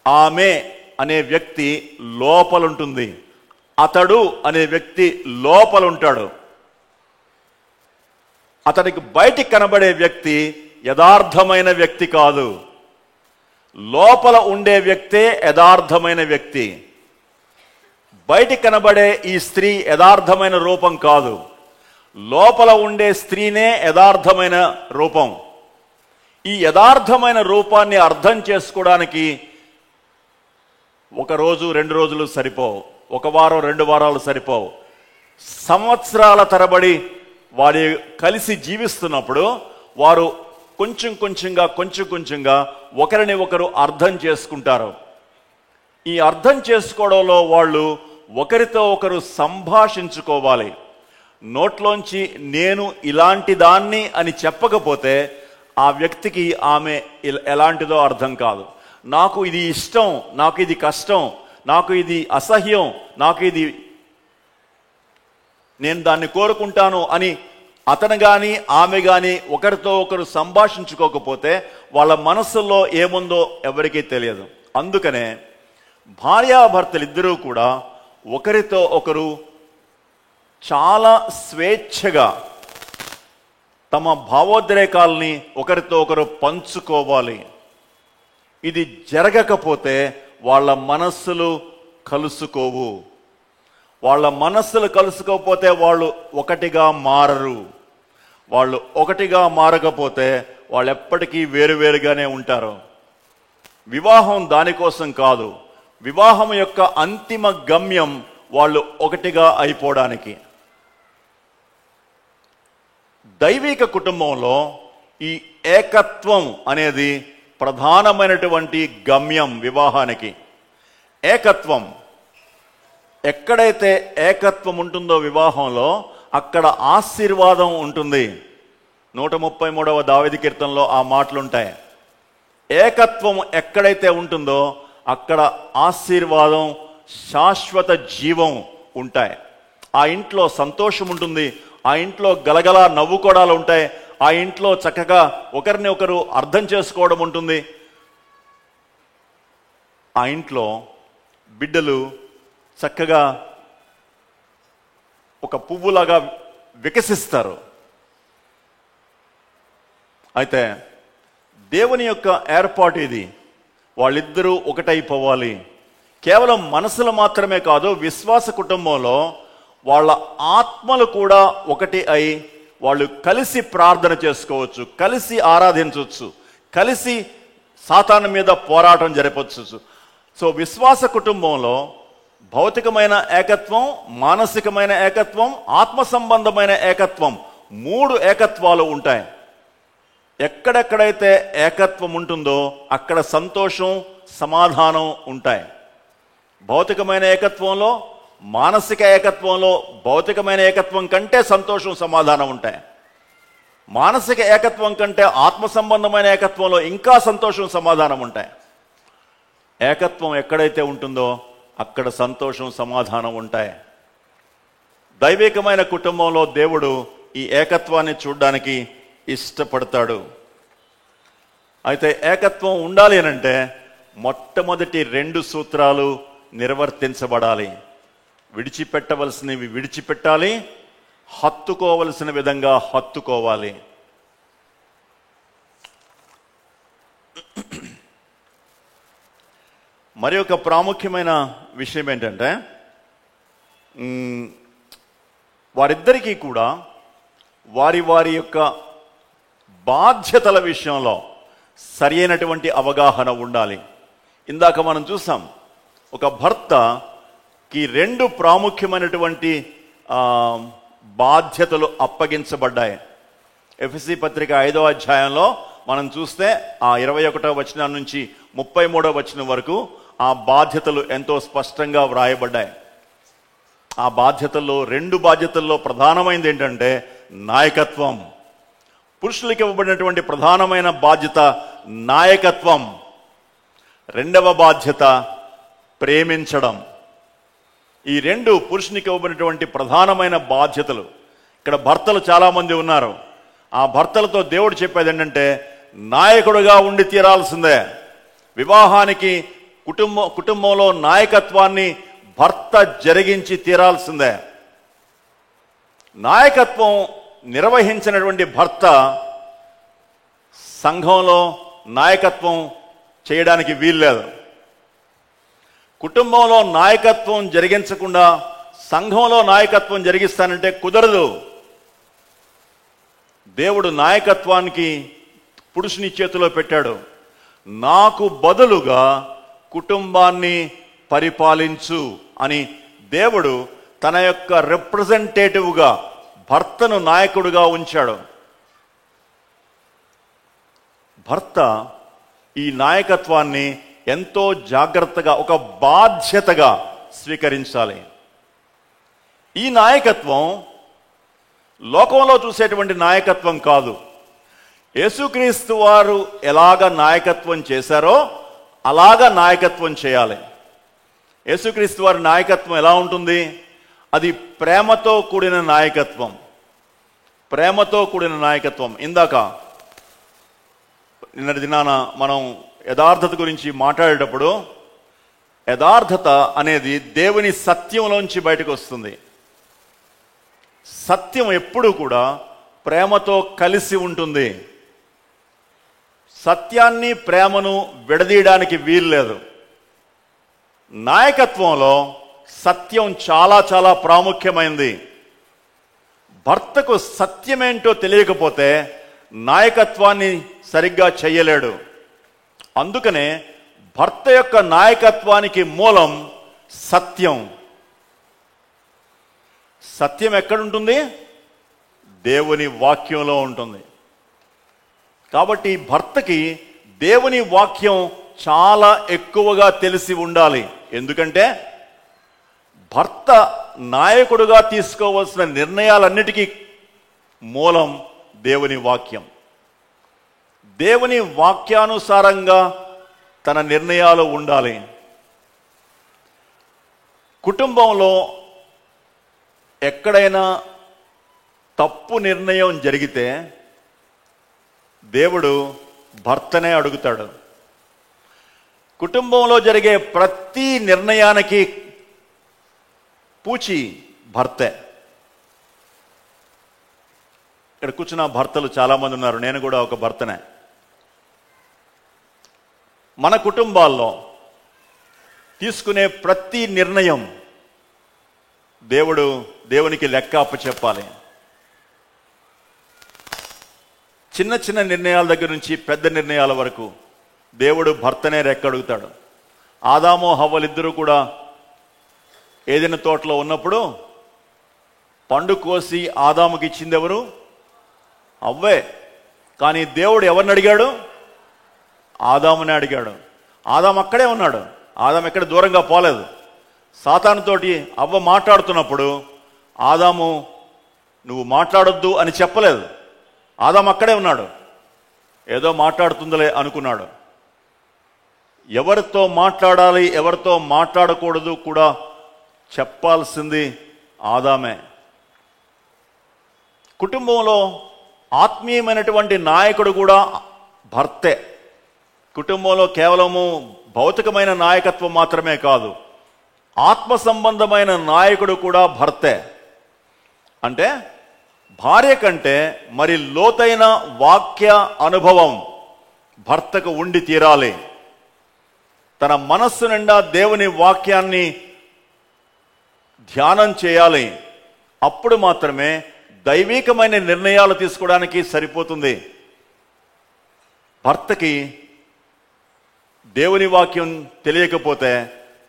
ఆమె అనే వ్యక్తి లోపలుంటుంది, అతడు అనే వ్యక్తి లోపలుంటాడు. అతనికి బయటికి కనబడే వ్యక్తి యథార్థమైన వ్యక్తి కాదు, లోపల ఉండే వ్యక్తే యథార్థమైన వ్యక్తి. బయటికి కనబడే ఈ స్త్రీ యథార్థమైన రూపం కాదు, లోపల ఉండే స్త్రీనే యథార్థమైన రూపం. ఈ యథార్థమైన రూపాన్ని అర్థం చేసుకోవడానికి 1 రోజు 2 రోజులు సరిపోవు, 1 వారం 2 వారాలు సరిపోవు. సంవత్సరాల తరబడి వారి కలిసి జీవిస్తున్నప్పుడు వారు కొంచెం కొంచెంగా ఒకరిని ఒకరు అర్థం చేసుకుంటారు. ఈ అర్థం చేసుకోవడంలో వాళ్ళు ఒకరితో ఒకరు సంభాషించుకోవాలి. నోట్లోంచి నేను ఇలాంటి దాన్ని అని చెప్పకపోతే ఆ వ్యక్తికి ఆమె ఎలాంటిదో అర్థం కాదు. నాకు ఇది ఇష్టం, నాకు ఇది కష్టం, నాకు ఇది అసహ్యం, నాకు ఇది నేను దాన్ని కోరుకుంటాను అని అతను కానీ ఆమె కానీ ఒకరితో ఒకరు సంభాషించుకోకపోతే వాళ్ళ మనస్సుల్లో ఏముందో ఎవరికీ తెలియదు. అందుకనే భార్యాభర్తలు ఇద్దరూ కూడా ఒకరితో ఒకరు చాలా స్వేచ్ఛగా తమ భావోద్రేకాల్ని ఒకరితో ఒకరు పంచుకోవాలి. ఇది జరగకపోతే వాళ్ళ మనస్సులు కలుసుకోవు. వాళ్ళ మనస్సులు కలుసుకోకపోతే వాళ్ళు ఒకటిగా మారరు. వాళ్ళు ఒకటిగా మారకపోతే వాళ్ళు ఎప్పటికీ వేరువేరుగానే ఉంటారు. వివాహం దానికోసం కాదు. వివాహం యొక్క అంతిమ గమ్యం వాళ్ళు ఒకటిగా అయిపోవడానికి. దైవిక కుటుంబంలో ఈ ఏకత్వం అనేది ప్రధానమైనటువంటి గమ్యం వివాహానికి. ఏకత్వం, ఎక్కడైతే ఏకత్వం ఉంటుందో వివాహంలో అక్కడ ఆశీర్వాదం ఉంటుంది. 133వ దావీదు కీర్తనలో ఆ మాటలుంటాయి. ఏకత్వం ఎక్కడైతే ఉంటుందో అక్కడ ఆశీర్వాదం, శాశ్వత జీవం ఉంటాయి. ఆ ఇంట్లో సంతోషం ఉంటుంది. ఆ ఇంట్లో గలగల నవ్వుకోవడాలు ఉంటాయి. ఆ ఇంట్లో చక్కగా ఒకరిని ఒకరు అర్థం చేసుకోవడం ఉంటుంది. ఆ ఇంట్లో బిడ్డలు చక్కగా ఒక పువ్వులాగా వికసిస్తారు. అయితే దేవుని యొక్క ఏర్పాటు ఇది. వాళ్ళిద్దరూ ఒకటైపోవాలి. కేవలం మనసులు మాత్రమే కాదు, విశ్వాస కుటుంబంలో వాళ్ళ ఆత్మలు కూడా ఒకటి అయి వాళ్ళు కలిసి ప్రార్థన చేసుకోవచ్చు, కలిసి ఆరాధించవచ్చు, కలిసి సాతాను మీద పోరాటం జరపవచ్చు. సో విశ్వాస కుటుంబంలో భౌతికమైన ఏకత్వం, మానసికమైన ఏకత్వం, ఆత్మ సంబంధమైన ఏకత్వం, 3 ఏకత్వాలు ఉంటాయి. ఎక్కడెక్కడైతే ఏకత్వం ఉంటుందో అక్కడ సంతోషం, సమాధానం ఉంటాయి. భౌతికమైన ఏకత్వంలో, మానసిక ఏకత్వంలో భౌతికమైన ఏకత్వం కంటే సంతోషం, సమాధానం ఉంటాయి. మానసిక ఏకత్వం కంటే ఆత్మ సంబంధమైన ఏకత్వంలో ఇంకా సంతోషం, సమాధానం ఉంటాయి. ఏకత్వం ఎక్కడైతే ఉంటుందో అక్కడ సంతోషం, సమాధానం ఉంటాయి. దైవికమైన కుటుంబంలో దేవుడు ఈ ఏకత్వాన్ని చూడడానికి ఇష్టపడతాడు. అయితే ఏకత్వం ఉండాలి అనంటే మొట్టమొదటి 2 సూత్రాలు నిర్వర్తించబడాలి. విడిచిపెట్టవలసినవి విడిచిపెట్టాలి, హత్తుకోవలసిన విధంగా హత్తుకోవాలి. మరి ఒక ప్రాముఖ్యమైన విషయం ఏంటంటే వారిద్దరికీ కూడా వారి వారి యొక్క బాధ్యతల విషయంలో సరి అయినటువంటి అవగాహన ఉండాలి. ఇందాక మనం చూసాం, ఒక భర్తకి 2 ప్రాముఖ్యమైనటువంటి బాధ్యతలు అప్పగించబడ్డాయి. ఎఫెసీ పత్రిక 5వ అధ్యాయంలో మనం చూస్తే ఆ 21వ వచనం నుంచి 33వ వచనం వరకు ఆ బాధ్యతలు ఎంతో స్పష్టంగా వ్రాయబడ్డాయి. ఆ బాధ్యతల్లో 2 బాధ్యతల్లో ప్రధానమైనది ఏంటంటే నాయకత్వం. పురుషులకు ఇవ్వబడినటువంటి ప్రధానమైన బాధ్యత నాయకత్వం. 2వ బాధ్యత ప్రేమించడం. ఈ 2 పురుషునికి ఇవ్వబడినటువంటి ప్రధానమైన బాధ్యతలు. ఇక్కడ భర్తలు చాలామంది ఉన్నారు. ఆ భర్తలతో దేవుడు చెప్పేది ఏంటంటే నాయకుడుగా ఉండి తీరాల్సిందే. వివాహానికి కుటుంబంలో నాయకత్వాన్ని భర్త జరిగించి తీరాల్సిందే. నాయకత్వం నిర్వహించినటువంటి భర్త సంఘంలో నాయకత్వం చేయడానికి వీల్లేదు. కుటుంబంలో నాయకత్వం జరిగించకుండా సంఘంలో నాయకత్వం జరిగిస్తానంటే కుదరదు. దేవుడు నాయకత్వానికి పురుషుని చేతిలో పెట్టాడు. నాకు బదులుగా కుటుంబాన్ని పరిపాలించు అని దేవుడు తన యొక్క రిప్రజెంటేటివ్గా భర్తను నాయకుడిగా ఉంచాడు. భర్త ఈ నాయకత్వాన్ని ఎంతో జాగ్రత్తగా, ఒక బాధ్యతగా స్వీకరించాలి. ఈ నాయకత్వం లోకంలో చూసేటువంటి నాయకత్వం కాదు. యేసుక్రీస్తు వారు ఎలాగ నాయకత్వం చేశారో అలాగ నాయకత్వం చేయాలి. యేసుక్రీస్తు వారి నాయకత్వం ఎలా ఉంటుంది? అది ప్రేమతో కూడిన నాయకత్వం. ప్రేమతో కూడిన నాయకత్వం. ఇందాక నిన్నటి దినాన మనం యథార్థత గురించి మాట్లాడేటప్పుడు, యథార్థత అనేది దేవుని సత్యంలోంచి బయటకు వస్తుంది. సత్యం ఎప్పుడూ కూడా ప్రేమతో కలిసి ఉంటుంది. సత్యాన్ని ప్రేమను విడదీయడానికి వీలు లేదు. నాయకత్వంలో సత్యం చాలా చాలా ప్రాముఖ్యమైనది. భర్తకు సత్యమేంటో తెలియకపోతే నాయకత్వాన్ని సరిగ్గా చేయలేడు. అందుకనే భర్త యొక్క నాయకత్వానికి మూలం సత్యం. సత్యం ఎక్కడుంటుంది? దేవుని వాక్యంలో ఉంటుంది. కాబట్టి భర్తకి దేవుని వాక్యం చాలా ఎక్కువగా తెలిసి ఉండాలి. ఎందుకంటే భర్త నాయకుడుగా తీసుకోవాల్సిన నిర్ణయాలన్నిటికీ మూలం దేవుని వాక్యం. దేవుని వాక్యానుసారంగా తన నిర్ణయాలు ఉండాలి. కుటుంబంలో ఎక్కడైనా తప్పు నిర్ణయం జరిగితే దేవుడు భర్తనే అడుగుతాడు. కుటుంబంలో జరిగే ప్రతి నిర్ణయానికి పూచి భర్తే. ఇక్కడ కూర్చున్న భర్తలు చాలామంది ఉన్నారు, నేను కూడా ఒక భర్తనే. మన కుటుంబాల్లో తీసుకునే ప్రతి నిర్ణయం దేవునికి లెక్క అప్పచెప్పాలి. చిన్న చిన్న నిర్ణయాల దగ్గర నుంచి పెద్ద నిర్ణయాల వరకు దేవుడు భర్తనే రెక్కడుగుతాడు. ఆదాము హవ్వలిద్దరూ కూడా ఏదైనా తోటలో ఉన్నప్పుడు పండు కోసి ఆదాముకి ఇచ్చింది ఎవరు? అవ్వే. కానీ దేవుడు ఎవరిని అడిగాడు? ఆదాముని అడిగాడు. ఆదాము అక్కడే ఉన్నాడు. ఆదాము ఎక్కడ దూరంగా పోలేదు. సాతానుతోటి అవ్వ మాట్లాడుతున్నప్పుడు ఆదాము నువ్వు మాట్లాడొద్దు అని చెప్పలేదు. ఆదాము అక్కడే ఉన్నాడు. ఏదో మాట్లాడుతుందిలే అనుకున్నాడు. ఎవరితో మాట్లాడాలి, ఎవరితో మాట్లాడకూడదు కూడా చెప్పాల్సింది ఆదామే. కుటుంబంలో ఆత్మీయమైనటువంటి నాయకుడు కూడా భర్తే. కుటుంబంలో కేవలము భౌతికమైన నాయకత్వం మాత్రమే కాదు, ఆత్మ సంబంధమైన నాయకుడు కూడా భర్తే. అంటే భార్య కంటే మరి లోతైన వాక్య అనుభవం భర్తకు ఉండి తీరాలి. తన మనస్సు నిండా దేవుని వాక్యాన్ని ధ్యానం చేయాలి. అప్పుడు మాత్రమే దైవికమైన నిర్ణయాలు తీసుకోవడానికి సరిపోతుంది. భర్తకి దేవుని వాక్యం తెలియకపోతే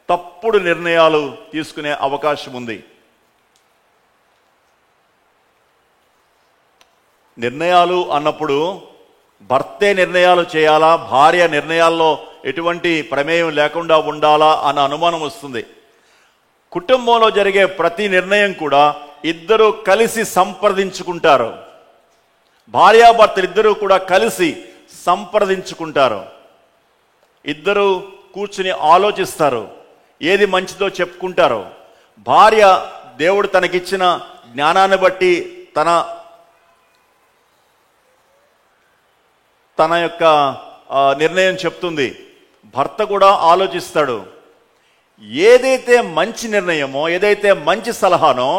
తప్పుడు నిర్ణయాలు తీసుకునే అవకాశం ఉంది. నిర్ణయాలు అన్నప్పుడు భర్తే నిర్ణయాలు చేయాలా, భార్య నిర్ణయాల్లో ఎటువంటి ప్రమేయం లేకుండా ఉండాలా అన్న అనుమానం వస్తుంది. కుటుంబంలో జరిగే ప్రతి నిర్ణయం కూడా ఇద్దరు కలిసి సంప్రదించుకుంటారు. భార్యాభర్తలు ఇద్దరూ కూడా కలిసి సంప్రదించుకుంటారు. ఇద్దరు కూర్చుని ఆలోచిస్తారు, ఏది మంచిదో చెప్పుకుంటారు. భార్య దేవుడు తనకిచ్చిన జ్ఞానాన్ని బట్టి తన యొక్క నిర్ణయం చెప్తుంది. భర్త కూడా ఆలోచిస్తాడు. ఏదైతే మంచి నిర్ణయమో, ఏదైతే మంచి సలహానో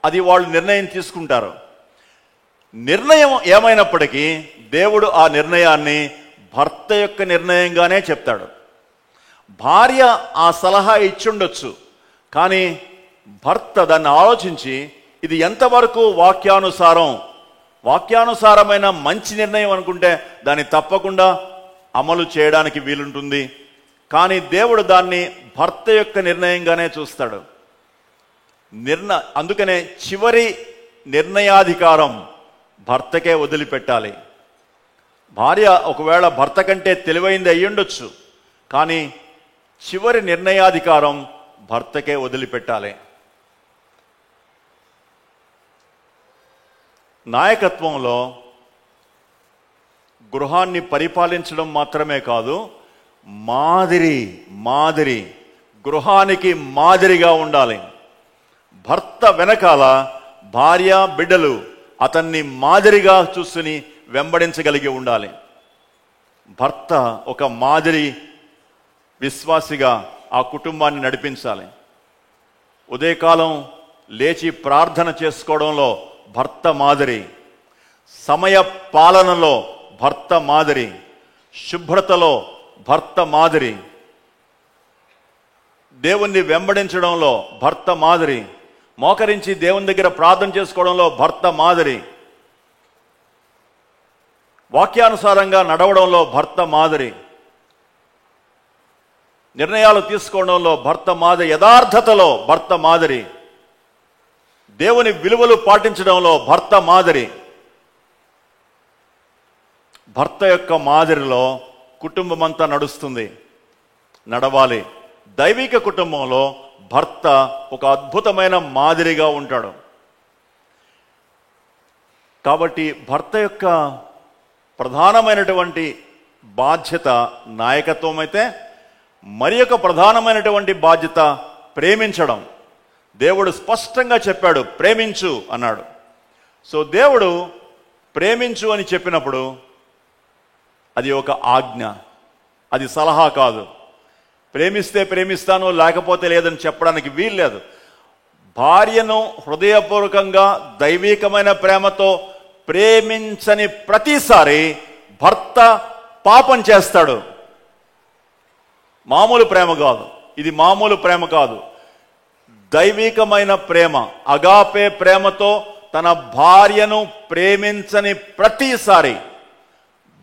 అది వాళ్ళు నిర్ణయం తీసుకుంటారు. నిర్ణయం ఏమైనప్పటికీ దేవుడు ఆ నిర్ణయాన్ని భర్త యొక్క నిర్ణయంగానే చెప్తాడు. భార్య ఆ సలహా ఇచ్చుండొచ్చు, కానీ భర్త దాన్ని ఆలోచించి ఇది ఎంతవరకు వాక్యానుసారమైన మంచి నిర్ణయం అనుకుంటే దాన్ని తప్పకుండా అమలు చేయడానికి వీలుంటుంది. కానీ దేవుడు దాన్ని భర్త యొక్క నిర్ణయంగానే చూస్తాడు. అందుకనే చివరి నిర్ణయాధికారం భర్తకే వదిలిపెట్టాలి. భార్య ఒకవేళ భర్త కంటే తెలివైంది అయ్యుండొచ్చు, కానీ చివరి నిర్ణయాధికారం భర్తకే వదిలిపెట్టాలి. నాయకత్వంలో గృహాన్ని పరిపాలించడం మాత్రమే కాదు, మాదిరి గృహానికి మాదిరిగా ఉండాలి. భర్త వెనకాల భార్య బిడ్డలు అతన్ని మాదిరిగా చూసుని వెంబడించగలిగి ఉండాలి. భర్త ఒక మాదిరి విశ్వాసిగా ఆ కుటుంబాన్ని నడిపించాలి. ఉదయకాలం లేచి ప్రార్థన చేసుకోవడంలో భర్త మాదిరి, సమయ పాలనలో భర్త మాదిరి, శుభ్రతలో భర్త మాదిరి, దేవుణ్ణి వెంబడించడంలో భర్త మాదిరి, మోకరించి దేవుని దగ్గర ప్రార్థన చేసుకోవడంలో భర్త మాదిరి, వాక్యానుసారంగా నడవడంలో భర్త మాదిరి, నిర్ణయాలు తీసుకోవడంలో భర్త మాదిరి, యథార్థతలో భర్త మాదిరి, దేవుని విలువలు పాటించడంలో భర్త మాదిరి. భర్త యొక్క మాదిరిలో కుటుంబం అంతా నడుస్తుంది, నడవాలి. దైవిక కుటుంబంలో భర్త ఒక అద్భుతమైన మాదిరిగా ఉంటాడు. కాబట్టి భర్త యొక్క ప్రధానమైనటువంటి బాధ్యత నాయకత్వం అయితే, మరి యొక్క ప్రధానమైనటువంటి బాధ్యత ప్రేమించడం. దేవుడు స్పష్టంగా చెప్పాడు, ప్రేమించు అన్నాడు. సో దేవుడు ప్రేమించు అని చెప్పినప్పుడు అది ఒక ఆజ్ఞ, అది సలహా కాదు. ప్రేమిస్తే ప్రేమిస్తాను, లేకపోతే లేదని చెప్పడానికి వీల్లేదు. భార్యను హృదయపూర్వకంగా దైవికమైన ప్రేమతో ప్రేమించని ప్రతిసారి భర్త పాపం చేస్తాడు. మామూలు ప్రేమ కాదు, ఇది మామూలు ప్రేమ కాదు. దైవికమైన ప్రేమ, అగాపే ప్రేమతో తన భార్యను ప్రేమించని ప్రతిసారి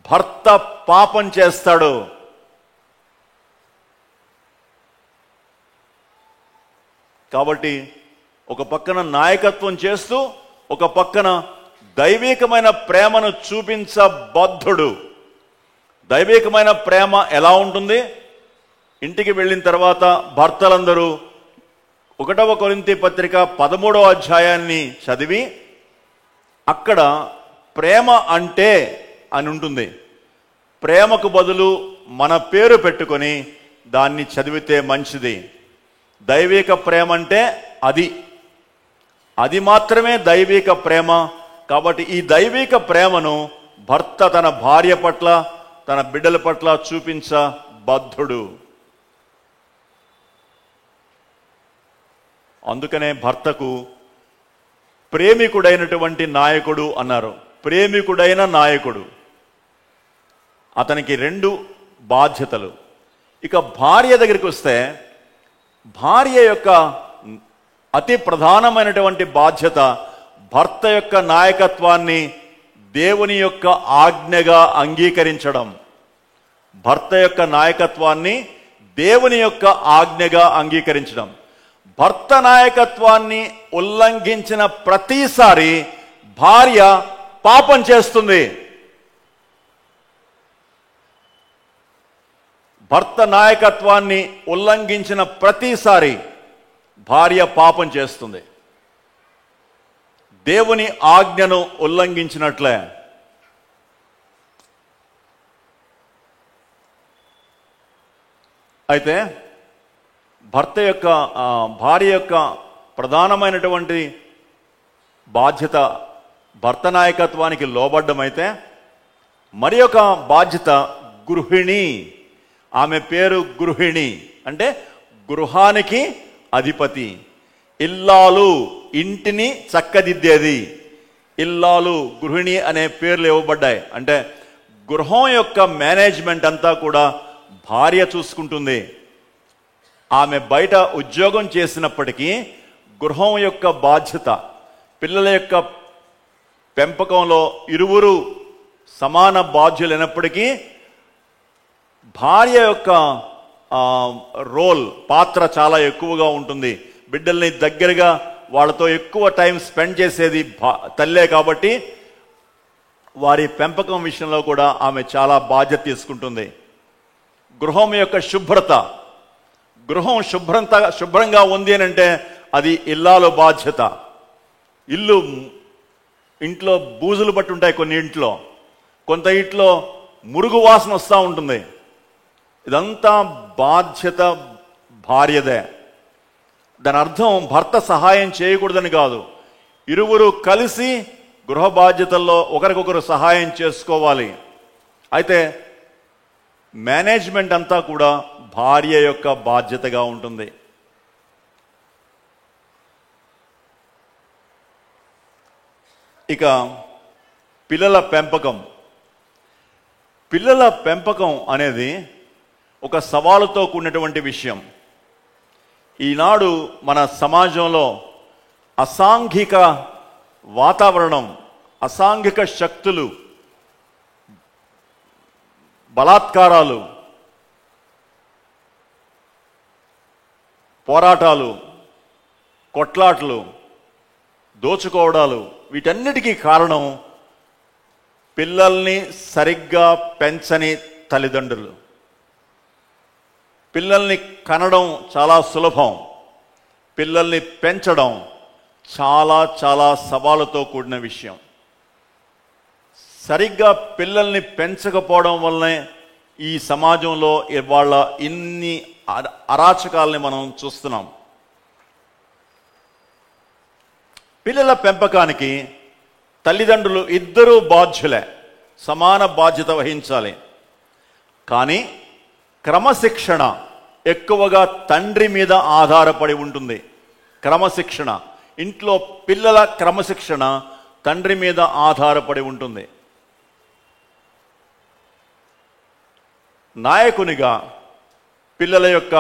భర్త పాపం చేస్తాడు. కాబట్టి ఒక పక్కన నాయకత్వం చేస్తూ, ఒక పక్కన దైవికమైన ప్రేమను చూపించబద్ధుడు. దైవికమైన ప్రేమ ఎలా ఉంటుంది? ఇంటికి వెళ్ళిన తర్వాత భర్తలందరూ 1వ కొరింథీ పత్రిక 13వ అధ్యాయాన్ని చదివి, అక్కడ ప్రేమ అంటే అని ఉంటుంది. ప్రేమకు బదులు మన పేరు పెట్టుకొని దాన్ని చదివితే మంచిది. దైవిక ప్రేమ అంటే అది మాత్రమే దైవిక ప్రేమ. కాబట్టి ఈ దైవిక ప్రేమను భర్త తన భార్య పట్ల, తన బిడ్డల పట్ల చూపించబద్ధుడు. అందుకనే భర్తకు ప్రేమికుడైనటువంటి నాయకుడు అన్నారు. ప్రేమికుడైన నాయకుడు, అతనికి 2 బాధ్యతలు. ఇక భార్య దగ్గరికి వస్తే, భార్య యొక్క అతి ప్రధానమైనటువంటి బాధ్యత భర్త యొక్క నాయకత్వాన్ని దేవుని యొక్క ఆజ్ఞగా అంగీకరించడం. భర్త యొక్క నాయకత్వాన్ని దేవుని యొక్క ఆజ్ఞగా అంగీకరించడం. భర్త నాయకత్వాన్ని ఉల్లంఘించిన ప్రతిసారి భార్య పాపం చేస్తుంది. భర్త నాయకత్వాన్ని ఉల్లంఘించిన ప్రతిసారి భార్య పాపం చేస్తుంది. దేవుని ఆజ్ఞను ఉల్లంఘించినట్లే. అయితే భార్య యొక్క ప్రధానమైనటువంటి బాధ్యత భర్త నాయకత్వానికి లోబడ్డమైతే, మరి ఒక బాధ్యత గృహిణి. ఆమె పేరు గృహిణి, అంటే గృహానికి అధిపతి. ఇల్లాలు, ఇంటిని చక్కదిద్దేది. ఇల్లాలు, గృహిణి అనే పేర్లు ఇవ్వబడ్డాయి. అంటే గృహం యొక్క మేనేజ్మెంట్ అంతా కూడా భార్య చూసుకుంటుంది. ఆమె బయట ఉద్యోగం చేసినప్పటికీ గృహం యొక్క బాధ్యత, పిల్లల యొక్క పెంపకంలో ఇరువురు సమాన బాధ్యులైనప్పటికీ భార్య యొక్క పాత్ర చాలా ఎక్కువగా ఉంటుంది. బిడ్డల్ని దగ్గరగా వాళ్ళతో ఎక్కువ టైం స్పెండ్ చేసేది తల్లే. కాబట్టి వారి పెంపకం విషయంలో కూడా ఆమె చాలా బాధ్యత తీసుకుంటుంది. గృహం యొక్క శుభ్రత, గృహం శుభ్రంగా ఉంది అని అంటే అది ఇల్లాలు బాధ్యత. ఇంట్లో బూజులు బట్టి ఉంటాయి కొన్ని ఇంట్లో, కొంత ఇంట్లో మురుగు వాసన వస్తూ ఉంటుంది. ఇదంతా బాధ్యత భార్యదే. దాని అర్థం భర్త సహాయం చేయకూడదని కాదు. ఇరువురు కలిసి గృహ బాధ్యతల్లో ఒకరికొకరు సహాయం చేసుకోవాలి. అయితే మేనేజ్మెంట్ అంతా కూడా భార్య యొక్క బాధ్యతగా ఉంటుంది. ఇక పిల్లల పెంపకం. పిల్లల పెంపకం అనేది ఒక సవాలుతో కూడినటువంటి విషయం. ఈనాడు మన సమాజంలో అసాంఘిక వాతావరణం, అసాంఘిక శక్తులు, బలాత్కారాలు, పోరాటాలు, కొట్లాట్లు, దోచుకోవడాలు, వీటన్నిటికీ కారణం పిల్లల్ని సరిగ్గా పెంచని తల్లిదండ్రులు. పిల్లల్ని కనడం చాలా సులభం, పిల్లల్ని పెంచడం చాలా చాలా సవాలుతో కూడిన విషయం. సరిగ్గా పిల్లల్ని పెంచకపోవడం వల్లనే ఈ సమాజంలో ఇవాళ ఇన్ని అరాచకాలని మనం చూస్తున్నాం. పిల్లల పెంపకానికి తల్లిదండ్రులు ఇద్దరూ బాధ్యులే, సమాన బాధ్యత వహించాలి. కానీ క్రమశిక్షణ ఎక్కువగా తండ్రి మీద ఆధారపడి ఉంటుంది. క్రమశిక్షణ, ఇంట్లో పిల్లల క్రమశిక్షణ తండ్రి మీద ఆధారపడి ఉంటుంది. నాయకునిగా పిల్లల యొక్క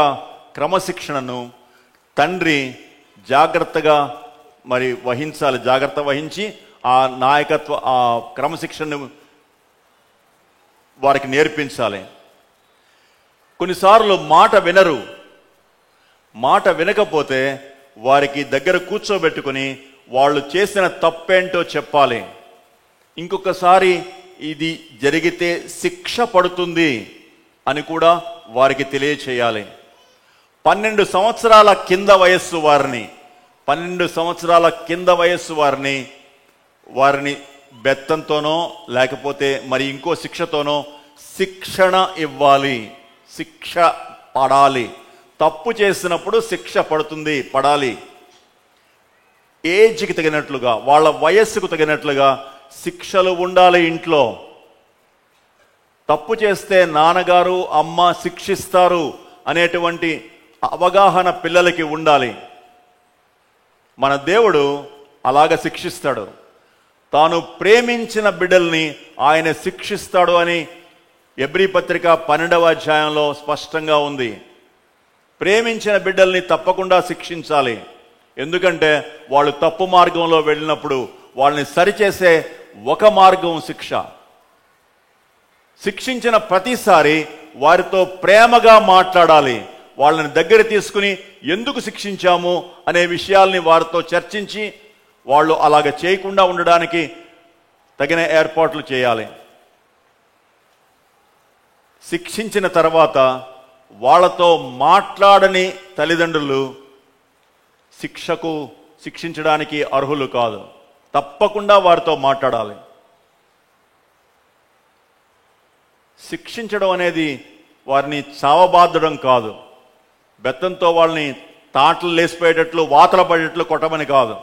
క్రమశిక్షణను తండ్రి జాగ్రత్తగా వహించాలి. జాగ్రత్త వహించి ఆ నాయకత్వ, ఆ క్రమశిక్షణను వారికి నేర్పించాలి. కొన్నిసార్లు మాట వినరు. మాట వినకపోతే వారికి దగ్గర కూర్చోబెట్టుకుని వాళ్ళు చేసిన తప్పేంటో చెప్పాలి. ఇంకొకసారి ఇది జరిగితే శిక్ష పడుతుంది అని కూడా వారికి తెలియచేయాలి. 12 సంవత్సరాల కింద వయస్సు వారిని 12 సంవత్సరాల కింద వయస్సు వారిని బెత్తంతోనో లేకపోతే మరి ఇంకో శిక్షతోనో శిక్షణ ఇవ్వాలి. శిక్ష పడాలి. తప్పు చేసినప్పుడు శిక్ష పడాలి. ఏజ్కి తగినట్లుగా, వాళ్ళ వయస్సుకు తగినట్లుగా శిక్షలు ఉండాలి ఇంట్లో. తప్పు చేస్తే నాన్నగారు అమ్మ శిక్షిస్తారు అనేటువంటి అవగాహన పిల్లలకి ఉండాలి. మన దేవుడు అలాగ శిక్షిస్తాడు. తాను ప్రేమించిన బిడ్డల్ని ఆయన శిక్షిస్తాడు అని ఎబ్రీ పత్రిక 12వ అధ్యాయంలో స్పష్టంగా ఉంది. ప్రేమించిన బిడ్డల్ని తప్పకుండా శిక్షించాలి. ఎందుకంటే వాళ్ళు తప్పు మార్గంలో వెళ్ళినప్పుడు వాళ్ళని సరిచేసే ఒక మార్గం శిక్ష. శిక్షించిన ప్రతిసారి వారితో ప్రేమగా మాట్లాడాలి. వాళ్ళని దగ్గర తీసుకుని ఎందుకు శిక్షించాము అనే విషయాల్ని వారితో చర్చించి వాళ్ళు అలాగ చేయకుండా ఉండడానికి తగిన ఏర్పాట్లు చేయాలి. శిక్షించిన తర్వాత వాళ్ళతో మాట్లాడని తల్లిదండ్రులు శిక్షించడానికి అర్హులు కాదు. తప్పకుండా వారితో మాట్లాడాలి. శిక్షించడం అనేది వారిని చావబాదడం కాదు. బెత్తంతో వాళ్ళని తాటలు లేసిపోయేటట్లు, వాతలు పడేటట్లు కొట్టమని కాదు.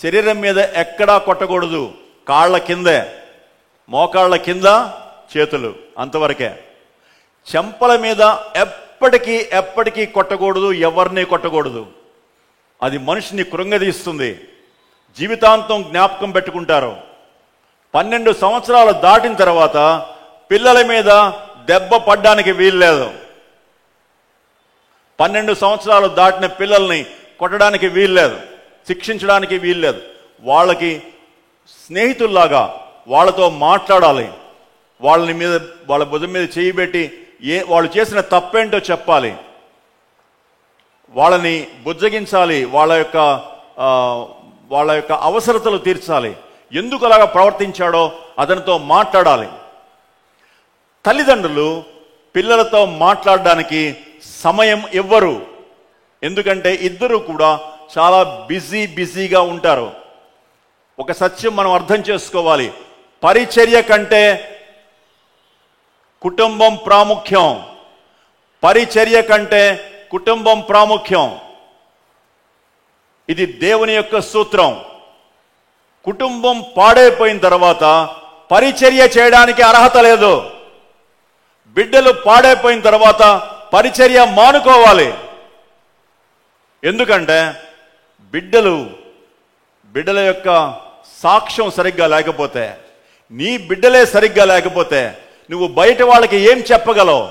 శరీరం మీద ఎక్కడా కొట్టకూడదు. కాళ్ళ కిందే, మోకాళ్ళ కింద చేతులు, అంతవరకే. చెంపల మీద ఎప్పటికీ కొట్టకూడదు. ఎవరిని కొట్టకూడదు. అది మనిషిని కృంగదీస్తుంది. జీవితాంతం జ్ఞాపకం పెట్టుకుంటారు. 12 సంవత్సరాలు దాటిన తర్వాత పిల్లల మీద దెబ్బ పడ్డానికి వీల్లేదు. 12 సంవత్సరాలు దాటిన పిల్లల్ని కొట్టడానికి వీల్లేదు, శిక్షించడానికి వీల్లేదు. వాళ్ళకి స్నేహితుల్లాగా వాళ్ళతో మాట్లాడాలి. వాళ్ళ భుజం మీద చేయి పెట్టి వాళ్ళు చేసిన తప్పేంటో చెప్పాలి. వాళ్ళని బుజ్జగించాలి. వాళ్ళ యొక్క అవసరతలు తీర్చాలి. ఎందుకు అలాగా ప్రవర్తించాడో అతనితో మాట్లాడాలి. తల్లిదండ్రులు పిల్లలతో మాట్లాడడానికి సమయం ఇవ్వరు. ఎందుకంటే ఇద్దరు కూడా చాలా బిజీగా ఉంటారు. ఒక సత్యం మనం అర్థం చేసుకోవాలి. పరిచర్య కంటే కుటుంబం ప్రాముఖ్యం. పరిచర్య కంటే కుటుంబం ప్రాముఖ్యం. ఇది దేవుని యొక్క సూత్రం. కుటుంబం పాడైపోయిన తర్వాత పరిచర్య చేయడానికి అర్హత లేదు. బిడ్డలు పాడైపోయిన తర్వాత పరిచర్య మానుకోవాలి. ఎందుకంటే బిడ్డల యొక్క సాక్ష్యం సరిగ్గా లేకపోతే, నీ బిడ్డలే సరిగ్గా లేకపోతే నువ్వు బయట వాళ్ళకి ఏం చెప్పగలవు?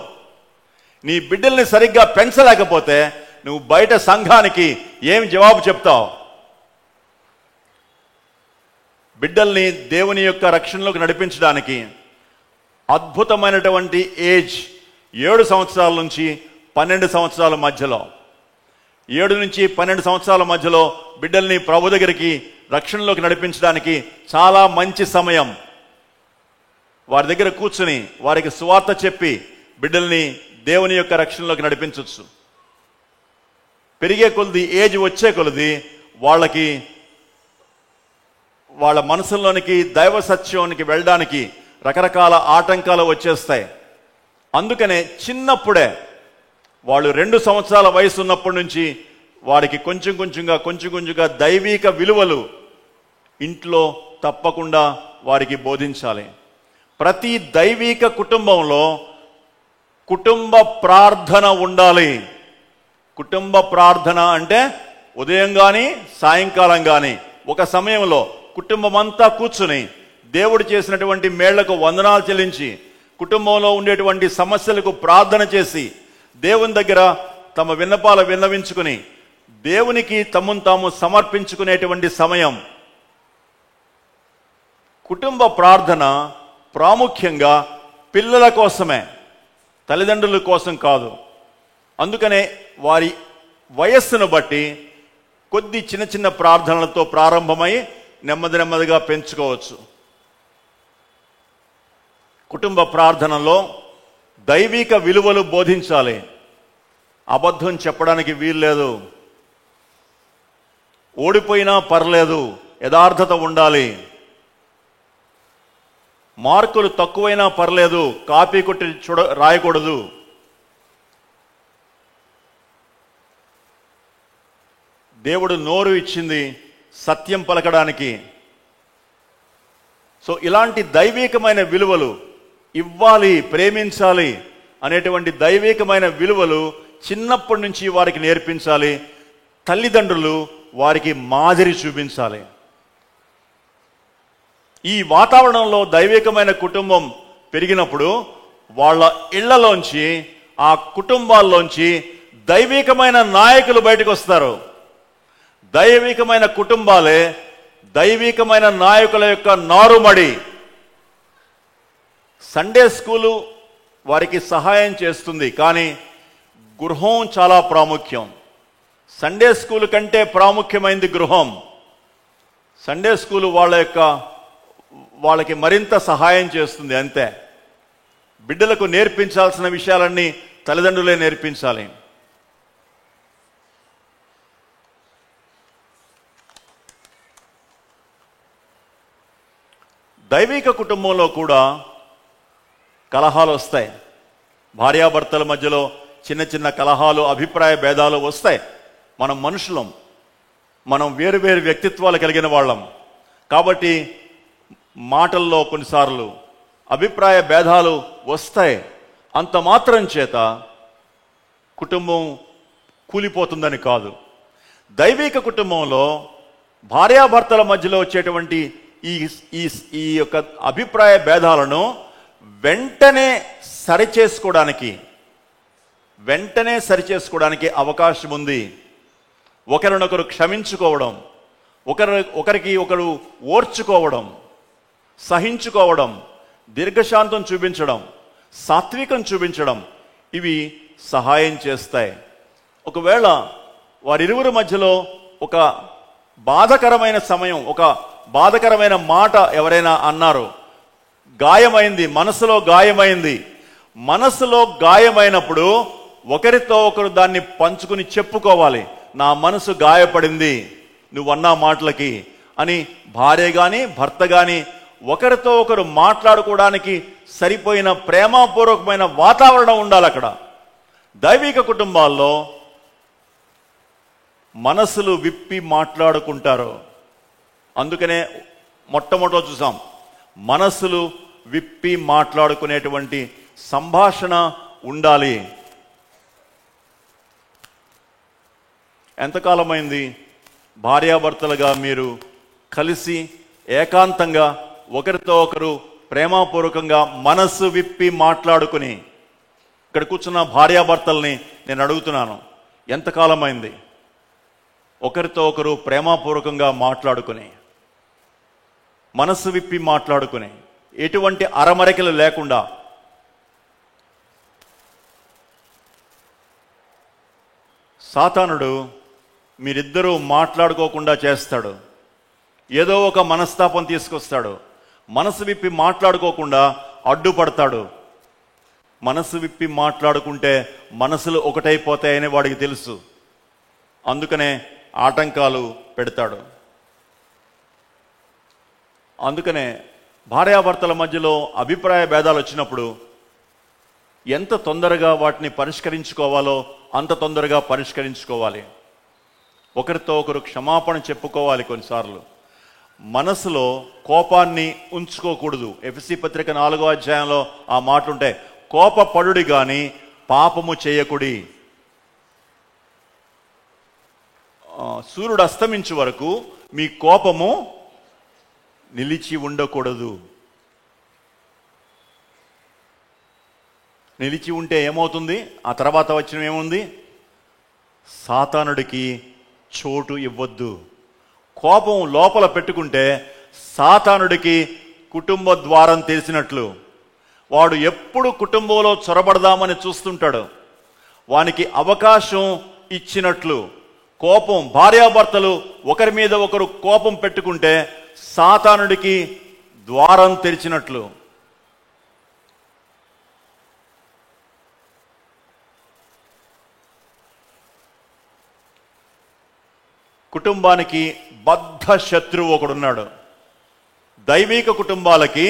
నీ బిడ్డల్ని సరిగ్గా పెంచలేకపోతే నువ్వు బయట సంఘానికి ఏం జవాబు చెప్తావు? బిడ్డల్ని దేవుని యొక్క రక్షణలోకి నడిపించడానికి అద్భుతమైనటువంటి ఏజ్ 7 సంవత్సరాల నుంచి 12 సంవత్సరాల మధ్యలో, 7 నుంచి 12 సంవత్సరాల మధ్యలో బిడ్డల్ని ప్రభు దగ్గరికి రక్షణలోకి నడిపించడానికి చాలా మంచి సమయం. వారి దగ్గర కూర్చుని వారికి సువార్త చెప్పి బిడ్డల్ని దేవుని యొక్క రక్షణలోకి నడిపించవచ్చు. పెరిగే కొలది, ఏజ్ వచ్చే కొలది వాళ్ళకి వాళ్ళ మనసుల్లోనికి దైవ సత్యానికి వెళ్ళడానికి రకరకాల ఆటంకాలు వచ్చేస్తాయి. అందుకనే చిన్నప్పుడే వాళ్ళు 2 సంవత్సరాల వయసు ఉన్నప్పటి నుంచి వారికి కొంచెం కొంచెంగా దైవిక విలువలు ఇంట్లో తప్పకుండా వారికి బోధించాలి. ప్రతి దైవిక కుటుంబంలో కుటుంబ ప్రార్థన ఉండాలి. కుటుంబ ప్రార్థన అంటే ఉదయం కానీ సాయంకాలం కానీ ఒక సమయంలో కుటుంబం అంతా కూర్చుని దేవుడు చేసినటువంటి మేళ్లకు వందనాలు చెల్లించి, కుటుంబంలో ఉండేటువంటి సమస్యలకు ప్రార్థన చేసి, దేవుని దగ్గర తమ విన్నపాలు విన్నవించుకుని దేవునికి తమను తాము సమర్పించుకునేటువంటి సమయం. కుటుంబ ప్రార్థన ప్రాముఖ్యంగా పిల్లల కోసమే, తల్లిదండ్రుల కోసం కాదు. అందుకనే వారి వయస్సును బట్టి కొద్ది చిన్న ప్రార్థనలతో ప్రారంభమై నెమ్మదిగా పెంచుకోవచ్చు. కుటుంబ ప్రార్థనలో దైవిక విలువలు బోధించాలి. అబద్ధం చెప్పడానికి వీల్లేదు. ఓడిపోయినా పర్లేదు, యథార్థత ఉండాలి. మార్కులు తక్కువైనా పర్లేదు, కాపీ కొట్టి రాయకూడదు. దేవుడు నోరు ఇచ్చింది సత్యం పలకడానికి. సో ఇలాంటి దైవికమైన విలువలు ఇవ్వాలి, ప్రేమించాలి అనేటువంటి దైవికమైన విలువలు చిన్నప్పటి నుంచి వారికి నేర్పించాలి. తల్లిదండ్రులు వారికి మాదిరి చూపించాలి. ఈ వాతావరణంలో దైవికమైన కుటుంబం పెరిగినప్పుడు వాళ్ళ ఇళ్లలోంచి, ఆ కుటుంబాల్లోంచి దైవికమైన నాయకులు బయటకు వస్తారు. దైవికమైన కుటుంబాలే దైవికమైన నాయకుల యొక్క నారుమడి. సండే స్కూలు వారికి సహాయం చేస్తుంది, కానీ గృహం చాలా ప్రాముఖ్యం. సండే స్కూల్ కంటే ప్రాముఖ్యమైనది గృహం. సండే స్కూలు వాళ్ళకి మరింత సహాయం చేస్తుంది అంతే. బిడ్డలకు నేర్పించాల్సిన విషయాలన్నీ తల్లిదండ్రులే నేర్పించాలి. దైవిక కుటుంబంలో కూడా కలహాలు వస్తాయి. భార్యాభర్తల మధ్యలో చిన్న కలహాలు, అభిప్రాయ భేదాలు వస్తాయి. మనం మనుషులం, మనం వేరు వ్యక్తిత్వాలు కలిగిన వాళ్ళం. కాబట్టి మాటల్లో కొన్నిసార్లు అభిప్రాయ భేదాలు వస్తాయి. అంత మాత్రం చేత కుటుంబం కూలిపోతుందని కాదు. దైవిక కుటుంబంలో భార్యాభర్తల మధ్యలో వచ్చేటువంటి ఈ యొక్క అభిప్రాయ భేదాలను వెంటనే సరిచేసుకోవడానికి అవకాశం ఉంది. ఒకరినొకరు క్షమించుకోవడం, ఒకరికి ఒకరు ఓర్చుకోవడం, సహించుకోవడం, దీర్ఘశాంతం చూపించడం, సాత్వికం చూపించడం, ఇవి సహాయం చేస్తాయి. ఒకవేళ వారిరువురి మధ్యలో ఒక బాధకరమైన సమయం, ఒక బాధకరమైన మాట ఎవరైనా అన్నారు, గాయమైంది, మనసులో గాయమైనప్పుడు ఒకరితో ఒకరు దాన్ని పంచుకుని చెప్పుకోవాలి. నా మనసు గాయపడింది నువ్వన్నా మాటలకి అని భార్య కానీ భర్త కానీ ఒకరితో ఒకరు మాట్లాడుకోవడానికి సరిపోయిన ప్రేమపూర్వకమైన వాతావరణం ఉండాలి అక్కడ. దైవిక కుటుంబాల్లో మనసులు విప్పి మాట్లాడుకుంటారో. అందుకనే మొట్టమొదట చూసాం, మనసులు విప్పి మాట్లాడుకునేటువంటి సంభాషణ ఉండాలి. ఎంతకాలమైంది భార్యాభర్తలుగా మీరు కలిసి ఏకాంతంగా ఒకరితో ఒకరు ప్రేమపూర్వకంగా మనసు విప్పి మాట్లాడుకుని? ఇక్కడ కూర్చున్న భార్యాభర్తల్ని నేను అడుగుతున్నాను, ఎంతకాలమైంది ఒకరితో ఒకరు ప్రేమపూర్వకంగా మాట్లాడుకుని, మనసు విప్పి మాట్లాడుకుని, ఎటువంటి అరమరికలు లేకుండా? సాతానుడు మీరిద్దరూ మాట్లాడుకోకుండా చేస్తాడు. ఏదో ఒక మనస్తాపం తీసుకొస్తాడు. మనసు విప్పి మాట్లాడుకోకుండా అడ్డుపడతాడు. మనసు విప్పి మాట్లాడుకుంటే మనసులు ఒకటైపోతాయని వాడికి తెలుసు. అందుకనే ఆటంకాలు పెడతాడు. అందుకనే భార్యాభర్తల మధ్యలో అభిప్రాయ భేదాలు వచ్చినప్పుడు ఎంత తొందరగా వాటిని పరిష్కరించుకోవాలో అంత తొందరగా పరిష్కరించుకోవాలి. ఒకరితో ఒకరు క్షమాపణ చెప్పుకోవాలి. కొన్నిసార్లు మనసులో కోపాన్ని ఉంచుకోకూడదు. ఎఫెసీ పత్రిక 4వ అధ్యాయంలో ఆ మాటలుంటాయి, కోపపడుడి గాని పాపము చేయకుడి. సూర్యుడు అస్తమించు వరకు మీ కోపము నిలిచి ఉండకూడదు. నిలిచి ఉంటే ఏమవుతుంది? ఆ తర్వాత వచ్చిన ఏముంది? సాతానుడికి చోటు ఇవ్వద్దు. కోపం లోపల పెట్టుకుంటే సాతానుడికి కుటుంబ ద్వారం తెరిచినట్లు. వాడు ఎప్పుడు కుటుంబంలో చొరబడదామని చూస్తుంటాడు. వానికి అవకాశం ఇచ్చినట్లు. కోపం, భార్యాభర్తలు ఒకరి మీద ఒకరు కోపం పెట్టుకుంటే సాతానుడికి ద్వారం తెరిచినట్లు. కుటుంబానికి బద్ధ శత్రువు ఒకడున్నాడు. దైవిక కుటుంబాలకి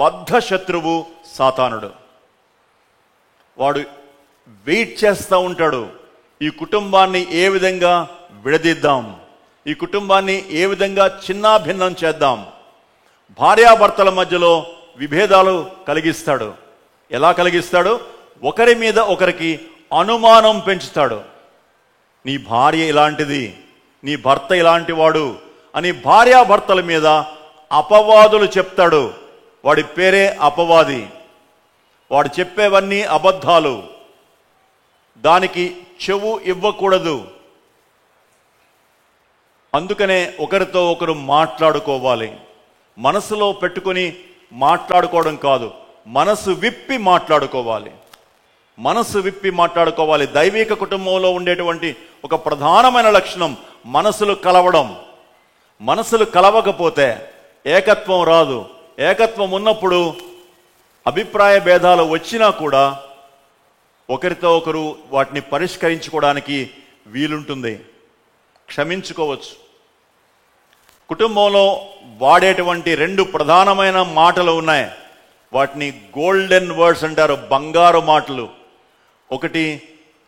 బద్ధ శత్రువు సాతానుడు. వాడు వెయిట్ చేస్తూ ఉంటాడు, ఈ కుటుంబాన్ని ఏ విధంగా విడదీద్దాం, ఈ కుటుంబాన్ని ఏ విధంగా చిన్నాభిన్నం చేద్దాం. భార్యాభర్తల మధ్యలో విభేదాలు కలిగిస్తాడు. ఎలా కలిగిస్తాడు? ఒకరి మీద ఒకరికి అనుమానం పెంచుతాడు. నీ భార్య ఇలాంటిది, నీ భర్త ఇలాంటి వాడు అని భార్యాభర్తల మీద అపవాదులు చెప్తాడు. వాడి పేరే అపవాది. వాడు చెప్పేవన్నీ అబద్ధాలు. దానికి చెవు ఇవ్వకూడదు. అందుకనే ఒకరితో ఒకరు మాట్లాడుకోవాలి. మనసులో పెట్టుకొని మాట్లాడుకోవడం కాదు, మనసు విప్పి మాట్లాడుకోవాలి. మనసు విప్పి మాట్లాడుకోవాలి. దైవిక కుటుంబంలో ఉండేటువంటి ఒక ప్రధానమైన లక్షణం మనసులు కలవడం. మనసులు కలవకపోతే ఏకత్వం రాదు. ఏకత్వం ఉన్నప్పుడు అభిప్రాయ భేదాలు వచ్చినా కూడా ఒకరితో ఒకరు వాటిని పరిష్కరించుకోవడానికి వీలుంటుంది, క్షమించుకోవచ్చు. కుటుంబంలో వాడేటువంటి 2 ప్రధానమైన మాటలు ఉన్నాయి. వాటిని గోల్డెన్ వర్డ్స్ అంటారు, బంగారు మాటలు. 1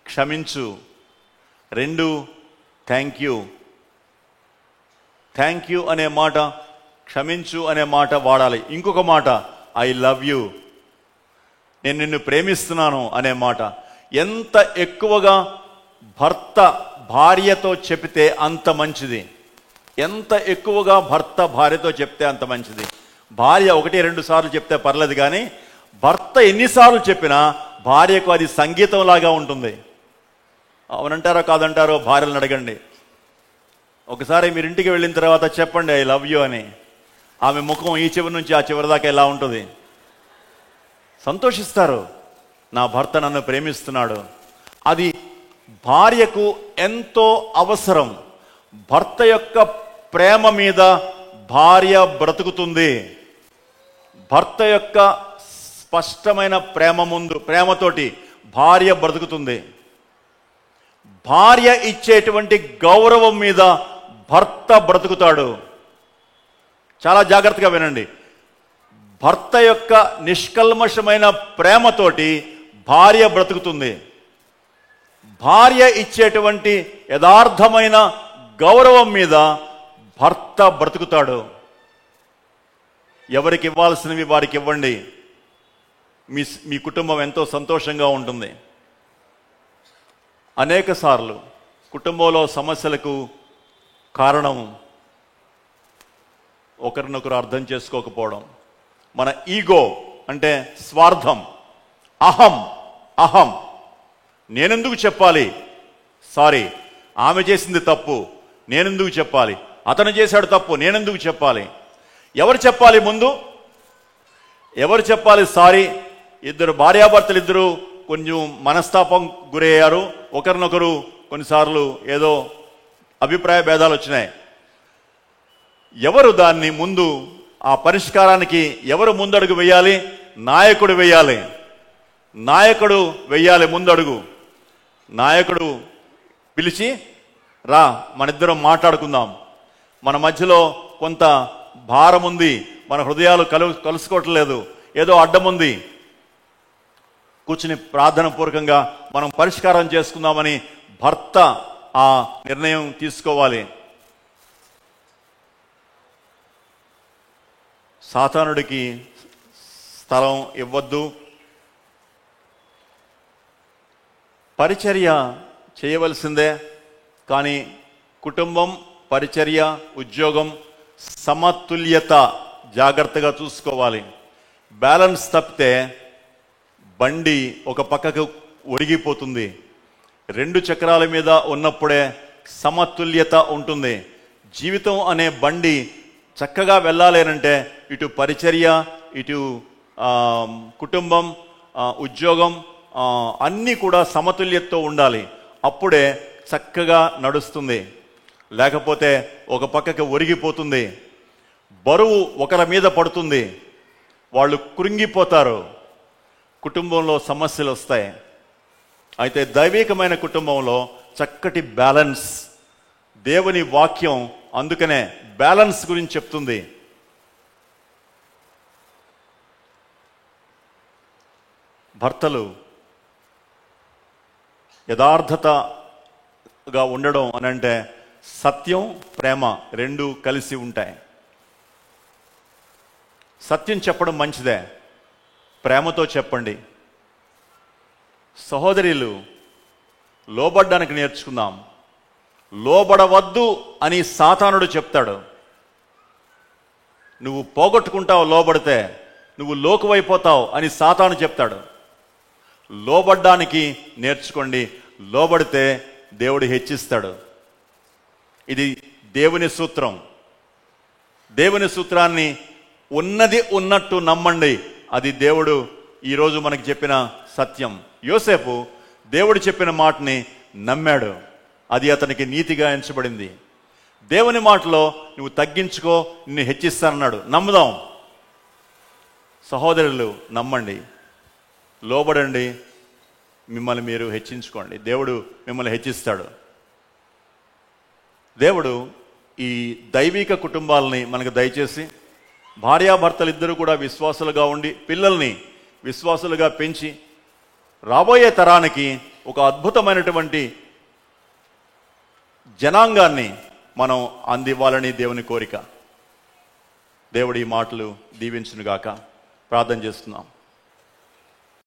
క్షమించు, 2 థ్యాంక్ యూ. థ్యాంక్ యూ అనే మాట, క్షమించు అనే మాట వాడాలి. ఇంకొక మాట ఐ లవ్ యూ, నేను నిన్ను ప్రేమిస్తున్నాను అనే మాట. ఎంత ఎక్కువగా భర్త భార్యతో చెప్తే అంత మంచిది. ఎంత ఎక్కువగా భర్త భార్యతో చెప్తే అంత మంచిది. భార్య 1-2 సార్లు చెప్తే పర్లేదు, కానీ భర్త ఎన్నిసార్లు చెప్పినా భార్యకు అది సంగీతంలాగా ఉంటుంది. అవునంటారో కాదంటారో భార్యలను అడగండి. ఒకసారి మీరు ఇంటికి వెళ్ళిన తర్వాత చెప్పండి ఐ లవ్ యూ అని. ఆమె ముఖం ఈ చివరి నుంచి ఆ చివరి దాకా ఎలా ఉంటుంది? సంతోషిస్తారు, నా భర్త నన్ను ప్రేమిస్తున్నాడు. అది భార్యకు ఎంతో అవసరం. భర్త యొక్క ప్రేమ మీద భార్య బ్రతుకుతుంది. భర్త యొక్క స్పష్టమైన ప్రేమతోటి భార్య బ్రతుకుతుంది. భార్య ఇచ్చేటువంటి గౌరవం మీద భర్త బ్రతుకుతాడు. చాలా జాగ్రత్తగా వినండి. భర్త యొక్క నిష్కల్మషమైన ప్రేమతోటి భార్య బ్రతుకుతుంది. భార్య ఇచ్చేటువంటి యథార్థమైన గౌరవం మీద భర్త బ్రతుకుతాడు. ఎవరికి ఇవ్వాల్సినవి వారికి ఇవ్వండి, మీ కుటుంబం ఎంతో సంతోషంగా ఉంటుంది. అనేక సార్లు కుటుంబంలో సమస్యలకు కారణం ఒకరినొకరు అర్థం చేసుకోకపోవడం, మన ఈగో అంటే స్వార్థం, అహం. నేనెందుకు చెప్పాలి, సారీ ఆమె చేసింది తప్పు నేనెందుకు చెప్పాలి, అతను చేశాడు తప్పు నేనెందుకు చెప్పాలి, ఎవరు చెప్పాలి ముందు, ఎవరు చెప్పాలి సారీ. ఇద్దరు భార్యాభర్తలు ఇద్దరు కొంచెం మనస్తాపం గురయ్యారు, ఒకరినొకరు కొన్నిసార్లు ఏదో అభిప్రాయ భేదాలు వచ్చినాయి. ఎవరు దాన్ని ముందు ఆ పరిష్కారానికి ఎవరు ముందడుగు వేయాలి? నాయకుడు వెయ్యాలి ముందడుగు. నాయకుడు పిలిచి, రా మనిద్దరం మాట్లాడుకుందాం, మన మధ్యలో కొంత భారం ఉంది, మన హృదయాలు కలుసుకోవట్లేదు, ఏదో అడ్డం ఉంది, కూర్చుని ప్రార్థన పూర్వకంగా మనం పరిష్కారం చేసుకుందామని భర్త ఆ నిర్ణయం తీసుకోవాలి. సాతానుడికి స్థలం ఇవ్వద్దు. పరిచర్య చేయవలసిందే, కానీ కుటుంబం, పరిచర్య, ఉద్యోగం సమతుల్యత జాగ్రత్తగా చూసుకోవాలి. బ్యాలెన్స్ తప్పితే బండి ఒక పక్కకు ఒరిగిపోతుంది. 2 చక్రాల మీద ఉన్నప్పుడే సమతుల్యత ఉంటుంది. జీవితం అనే బండి చక్కగా వెళ్ళాలేనంటే ఇటు పరిచర్య, ఇటు కుటుంబం, ఉద్యోగం అన్నీ కూడా సమతుల్యతతో ఉండాలి. అప్పుడే చక్కగా నడుస్తుంది. లేకపోతే ఒక పక్కకి ఒరిగిపోతుంది, బరువు ఒకరి మీద పడుతుంది, వాళ్ళు కృంగిపోతారు, కుటుంబంలో సమస్యలు వస్తాయి. అయితే దైవికమైన కుటుంబంలో చక్కటి బ్యాలెన్స్, దేవుని వాక్యం అందుకనే బ్యాలెన్స్ గురించి చెప్తుంది. భర్తలు యథార్థతగా ఉండడం అనంటే సత్యం, ప్రేమ రెండు కలిసి ఉంటాయి. సత్యం చెప్పడం మంచిదే, ప్రేమతో చెప్పండి. సహోదరులు, లోబడ్డానికి నేర్చుకుందాం. లోబడవద్దు అని సాతానుడు చెప్తాడు. నువ్వు పోగొట్టుకుంటావు లోబడితే, నువ్వు లోకువైపోతావు అని సాతాను చెప్తాడు. లోబడ్డానికి నేర్చుకోండి. లోబడితే దేవుడు హెచ్చిస్తాడు. ఇది దేవుని సూత్రం. దేవుని సూత్రాన్ని ఉన్నది ఉన్నట్టు నమ్మండి. అది దేవుడు ఈరోజు మనకి చెప్పిన సత్యం. యోసేపు దేవుడు చెప్పిన మాటని నమ్మాడు, అది అతనికి నీతిగా ఎంచబడింది. దేవుని మాటలో నువ్వు తగ్గించుకో, నిన్ను హెచ్చిస్తానన్నాడు. నమ్ముదాం. సహోదరులు నమ్మండి, లోబడండి, మిమ్మల్ని మీరు హెచ్చించుకోండి. దేవుడు మిమ్మల్ని హెచ్చిస్తాడు. దేవుడు ఈ దైవిక కుటుంబాలని మనకు దయచేసి భార్యాభర్తలు ఇద్దరు కూడా విశ్వాసులుగా ఉండి పిల్లల్ని విశ్వాసులుగా పెంచి రాబోయే తరానికి ఒక అద్భుతమైనటువంటి జనాంగాన్ని మనం అందివ్వాలని దేవుని కోరిక. దేవుడి ఈ మాటలు దీవించునుగాక. ప్రార్థన చేస్తున్నాం.